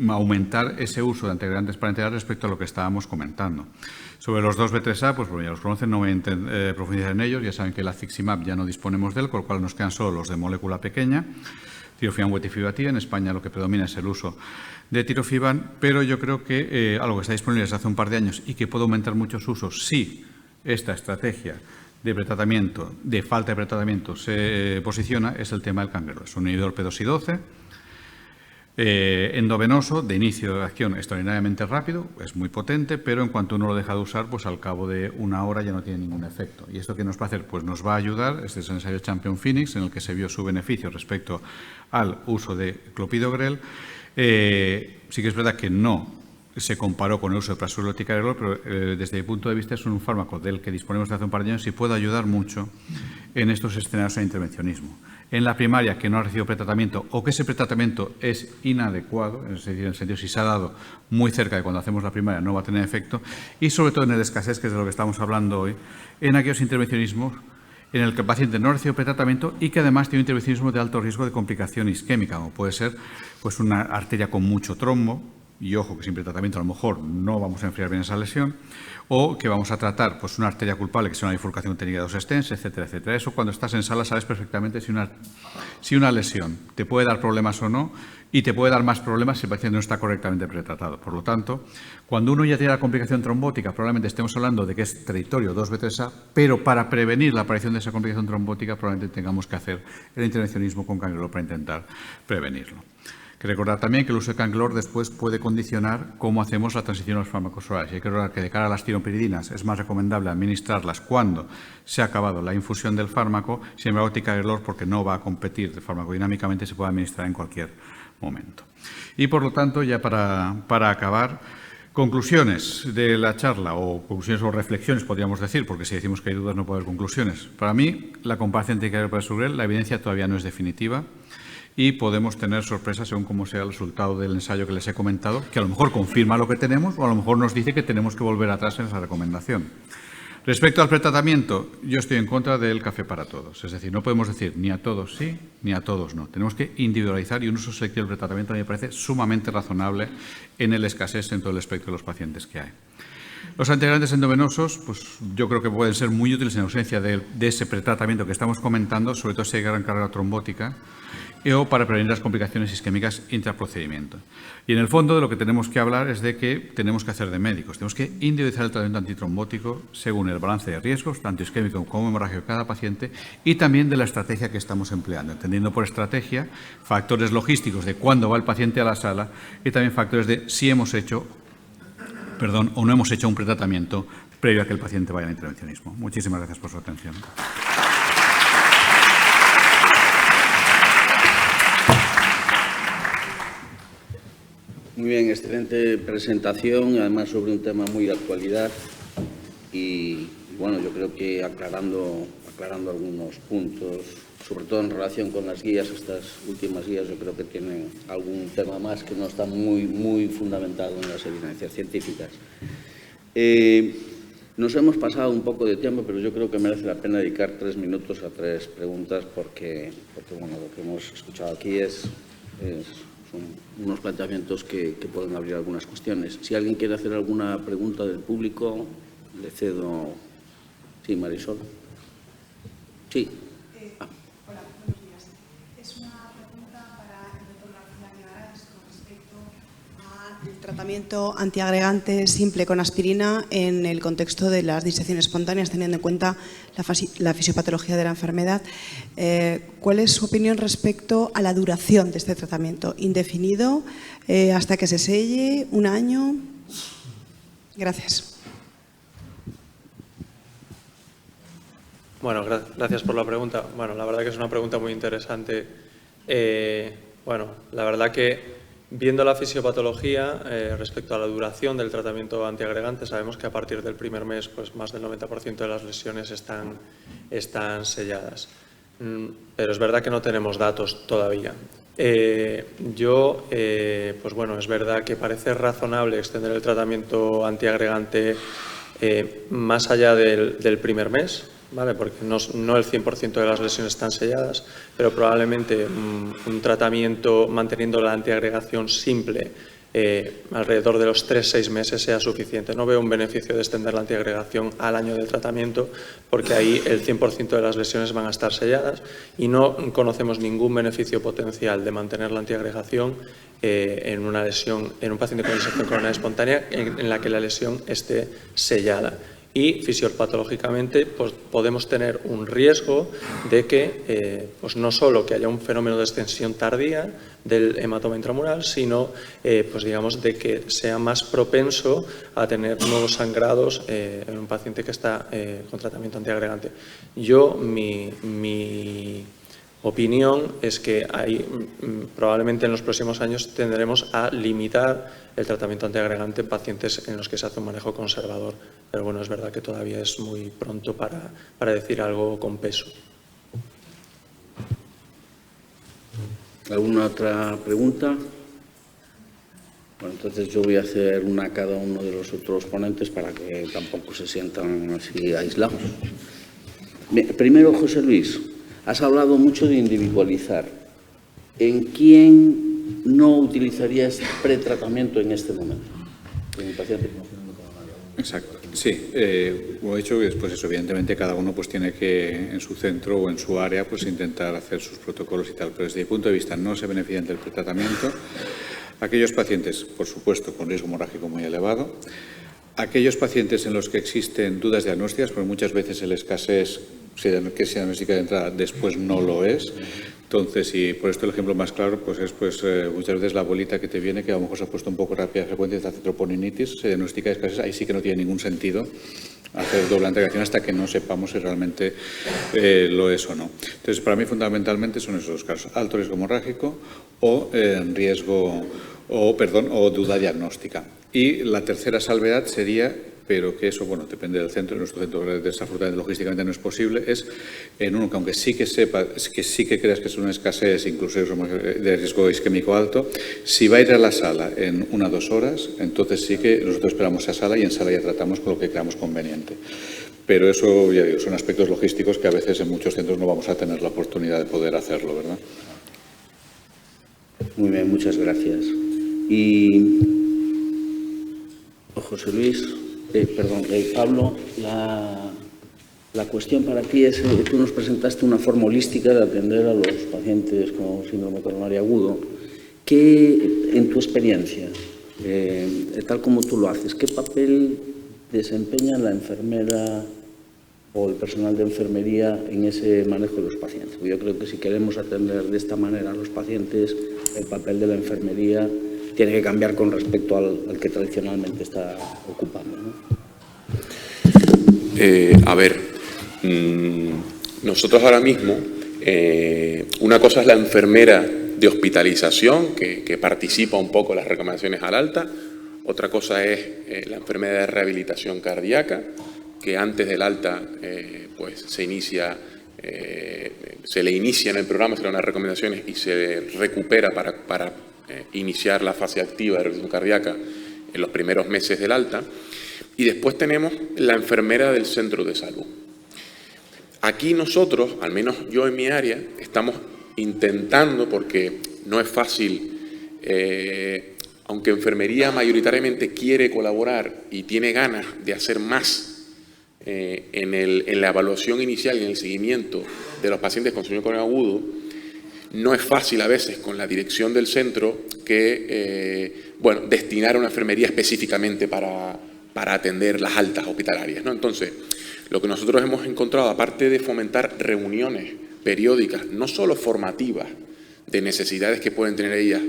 aumentar ese uso de antiagregantes parenterales respecto a lo que estábamos comentando. Sobre los 2B3A, pues bueno, ya los conocen, no voy a profundizar en ellos, ya saben que el afiximab ya no disponemos de él, con lo cual nos quedan solo los de molécula pequeña, tirofiban o etifibatida. En España lo que predomina es el uso de tirofiban, pero yo creo que algo que está disponible desde hace un par de años y que puede aumentar muchos usos si esta estrategia de pretratamiento, de falta de pretratamiento, se posiciona, es el tema del cangrelo. Es un inhibidor P2Y12, endovenoso, de inicio de acción extraordinariamente rápido, es muy potente, pero en cuanto uno lo deja de usar, pues al cabo de una hora ya no tiene ningún efecto. ¿Y esto qué nos va a hacer? Pues nos va a ayudar, este es el ensayo Champion Phoenix, en el que se vio su beneficio respecto al uso de clopidogrel. Sí que es verdad que no se comparó con el uso de prazolam y ticagrelor, pero desde mi punto de vista es un fármaco del que disponemos de hace un par de años y puede ayudar mucho en estos escenarios de intervencionismo. En la primaria que no ha recibido pretratamiento o que ese pretratamiento es inadecuado, en el sentido si se ha dado muy cerca de cuando hacemos la primaria no va a tener efecto, y sobre todo en el escasez, que es de lo que estamos hablando hoy, en aquellos intervencionismos en el que el paciente no ha recibido pretratamiento y que además tiene un intervencionismo de alto riesgo de complicación isquémica, como puede ser pues, una arteria con mucho trombo, y ojo que sin pretratamiento a lo mejor no vamos a enfriar bien esa lesión, o que vamos a tratar pues, una arteria culpable, que sea una bifurcación técnica de 2 stents, etcétera, etcétera. Eso cuando estás en sala sabes perfectamente si una lesión te puede dar problemas o no, y te puede dar más problemas si el paciente no está correctamente pretratado. Por lo tanto, cuando uno ya tiene la complicación trombótica, probablemente estemos hablando de que es territorio 2B3A, pero para prevenir la aparición de esa complicación trombótica probablemente tengamos que hacer el intervencionismo con cangrelor para intentar prevenirlo. Hay que recordar también que el uso de cangrelor después puede condicionar cómo hacemos la transición a los fármacos orales. Hay que recordar que de cara a las tiropiridinas es más recomendable administrarlas cuando se ha acabado la infusión del fármaco, sin embargo, ticagrelor, porque no va a competir de farmacodinámicamente, se puede administrar en cualquier momento. Y por lo tanto, ya para acabar, conclusiones de la charla, o conclusiones o reflexiones podríamos decir, porque si decimos que hay dudas no puede haber conclusiones. Para mí, la comparación ticagrelor para Sugrel, la evidencia todavía no es definitiva y podemos tener sorpresas según cómo sea el resultado del ensayo que les he comentado, que a lo mejor confirma lo que tenemos o a lo mejor nos dice que tenemos que volver atrás en esa recomendación. Respecto al pretratamiento, yo estoy en contra del café para todos. Es decir, no podemos decir ni a todos sí, ni a todos no. Tenemos que individualizar, y un uso selectivo del pretratamiento a mí me parece sumamente razonable en el escasez en todo el espectro de los pacientes que hay. Los antiagregantes endovenosos, pues yo creo que pueden ser muy útiles en ausencia de ese pretratamiento que estamos comentando, sobre todo si hay gran carga trombótica, o para prevenir las complicaciones isquémicas intraprocedimiento. Y en el fondo de lo que tenemos que hablar es de que tenemos que hacer de médicos. Tenemos que individualizar el tratamiento antitrombótico según el balance de riesgos, tanto isquémico como hemorrágico de cada paciente, y también de la estrategia que estamos empleando, entendiendo por estrategia factores logísticos de cuándo va el paciente a la sala y también factores de si hemos hecho, o no hemos hecho un pretratamiento previo a que el paciente vaya al intervencionismo. Muchísimas gracias por su atención. Muy bien, excelente presentación, además sobre un tema muy de actualidad y bueno, yo creo que aclarando algunos puntos, sobre todo en relación con las guías, estas últimas guías, yo creo que tienen algún tema más que no está muy fundamentado en las evidencias científicas. Nos hemos pasado un poco de tiempo, pero yo creo que merece la pena dedicar 3 minutos a 3 preguntas porque bueno, lo que hemos escuchado aquí son unos planteamientos que pueden abrir algunas cuestiones. Si alguien quiere hacer alguna pregunta del público, le cedo. Sí, Marisol. Sí. Hola, buenos días. Es una pregunta para el doctor García Guimarães con respecto al tratamiento antiagregante simple con aspirina en el contexto de las disecciones espontáneas, teniendo en cuenta la fisiopatología de la enfermedad. ¿Cuál es su opinión respecto a la duración de este tratamiento? ¿Indefinido? ¿Hasta que se selle? ¿Un año? Gracias. Bueno, gracias por la pregunta. Bueno, la verdad que es una pregunta muy interesante. Bueno, la verdad que viendo la fisiopatología respecto a la duración del tratamiento antiagregante, sabemos que a partir del primer mes pues más del 90% de las lesiones están selladas. Pero es verdad que no tenemos datos todavía. Pues bueno, es verdad que parece razonable extender el tratamiento antiagregante más allá del primer mes, ¿vale? Porque no el 100% de las lesiones están selladas, pero probablemente un tratamiento manteniendo la antiagregación simple alrededor de los 3-6 meses sea suficiente. No veo un beneficio de extender la antiagregación al año del tratamiento porque ahí el 100% de las lesiones van a estar selladas y no conocemos ningún beneficio potencial de mantener la antiagregación en una lesión, en un paciente con disección coronaria espontánea en la que la lesión esté sellada. Y fisiopatológicamente pues, podemos tener un riesgo de que pues no solo que haya un fenómeno de extensión tardía del hematoma intramural, sino pues digamos de que sea más propenso a tener nuevos sangrados en un paciente que está con tratamiento antiagregante. Yo, mi opinión es que probablemente en los próximos años tendremos a limitar el tratamiento antiagregante en pacientes en los que se hace un manejo conservador. Pero bueno, es verdad que todavía es muy pronto para decir algo con peso. ¿Alguna otra pregunta? Bueno, entonces yo voy a hacer una a cada uno de los otros ponentes para que tampoco se sientan así aislados. Primero, José Luis, has hablado mucho de individualizar. ¿En quién no utilizarías pretratamiento en este momento? En un paciente con coronario. Exacto. Sí, como he dicho, después eso, evidentemente cada uno pues tiene que en su centro o en su área pues intentar hacer sus protocolos y tal, pero desde mi punto de vista no se benefician del pretratamiento. Aquellos pacientes, por supuesto, con riesgo hemorrágico muy elevado, aquellos pacientes en los que existen dudas diagnósticas, porque muchas veces el escasez que es diagnóstica de entrada después no lo es. Entonces, y por esto el ejemplo más claro pues es muchas veces la bolita que te viene, que a lo mejor se ha puesto un poco rápida frecuencia de troponinitis, se diagnostica de escasez, ahí sí que no tiene ningún sentido hacer doble integración hasta que no sepamos si realmente lo es o no. Entonces, para mí fundamentalmente son esos dos casos, alto riesgo hemorrágico o o duda diagnóstica. Y la tercera salvedad sería, pero que eso, bueno, depende del centro, en nuestro centro desafortunadamente logísticamente no es posible, es en uno que aunque sí que sepa, que sí que creas que es una escasez, incluso de riesgo isquémico alto, si va a ir a la sala en 1 o 2 horas, entonces sí que nosotros esperamos a sala y en sala ya tratamos con lo que creamos conveniente. Pero eso, ya digo, son aspectos logísticos que a veces en muchos centros no vamos a tener la oportunidad de poder hacerlo, ¿verdad? Muy bien, muchas gracias. Y José Luis, Pablo, la cuestión para ti es que tú nos presentaste una forma holística de atender a los pacientes con síndrome coronario agudo. ¿Qué, en tu experiencia, tal como tú lo haces, qué papel desempeña la enfermera o el personal de enfermería en ese manejo de los pacientes? Yo creo que si queremos atender de esta manera a los pacientes, el papel de la enfermería tiene que cambiar con respecto al que tradicionalmente está ocupando, ¿no? Nosotros ahora mismo, una cosa es la enfermera de hospitalización, que participa un poco en las recomendaciones al alta. Otra cosa es la enfermera de rehabilitación cardíaca, que antes del alta pues se le inicia en el programa, se le dan las recomendaciones y se recupera para iniciar la fase activa de rehabilitación cardíaca en los primeros meses del alta. Y después tenemos la enfermera del centro de salud. Aquí nosotros, al menos yo en mi área, estamos intentando, porque no es fácil, aunque enfermería mayoritariamente quiere colaborar y tiene ganas de hacer más en la evaluación inicial y en el seguimiento de los pacientes con síndrome coronario agudo, no es fácil a veces con la dirección del centro destinar una enfermería específicamente para atender las altas hospitalarias, ¿no? Entonces, lo que nosotros hemos encontrado, aparte de fomentar reuniones periódicas, no solo formativas, de necesidades que pueden tener ellas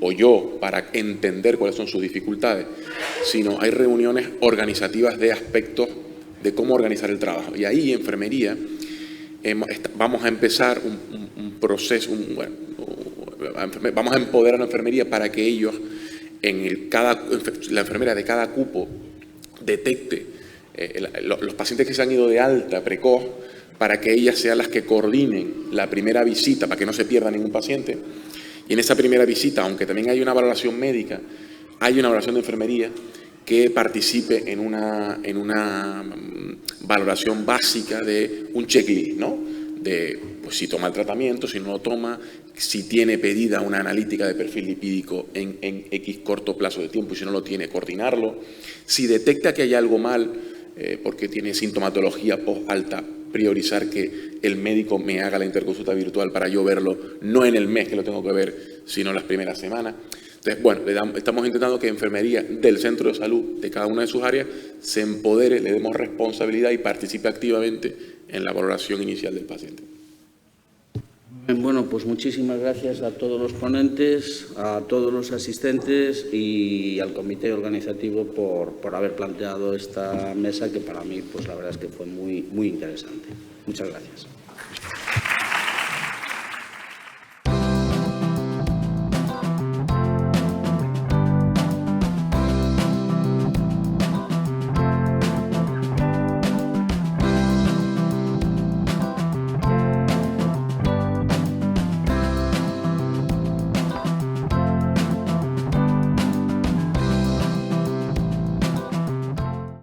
o yo para entender cuáles son sus dificultades, sino hay reuniones organizativas de aspectos de cómo organizar el trabajo. Y ahí, en enfermería, vamos a empezar un proceso, vamos a empoderar a la enfermería para que ellos, la enfermera de cada cupo, detecte los pacientes que se han ido de alta precoz, para que ellas sean las que coordinen la primera visita, para que no se pierda ningún paciente. Y en esa primera visita, aunque también hay una valoración médica, hay una valoración de enfermería que participe en una valoración básica de un checklist, ¿no? De pues, si toma el tratamiento, si no lo toma, si tiene pedida una analítica de perfil lipídico en X corto plazo de tiempo y si no lo tiene, coordinarlo. Si detecta que hay algo mal, porque tiene sintomatología post-alta, priorizar que el médico me haga la interconsulta virtual para yo verlo, no en el mes que lo tengo que ver, sino en las primeras semanas. Entonces, bueno, estamos intentando que enfermería del centro de salud de cada una de sus áreas se empodere, le demos responsabilidad y participe activamente en la valoración inicial del paciente. Bueno, pues muchísimas gracias a todos los ponentes, a todos los asistentes y al comité organizativo por haber planteado esta mesa que para mí, pues la verdad es que fue muy interesante. Muchas gracias.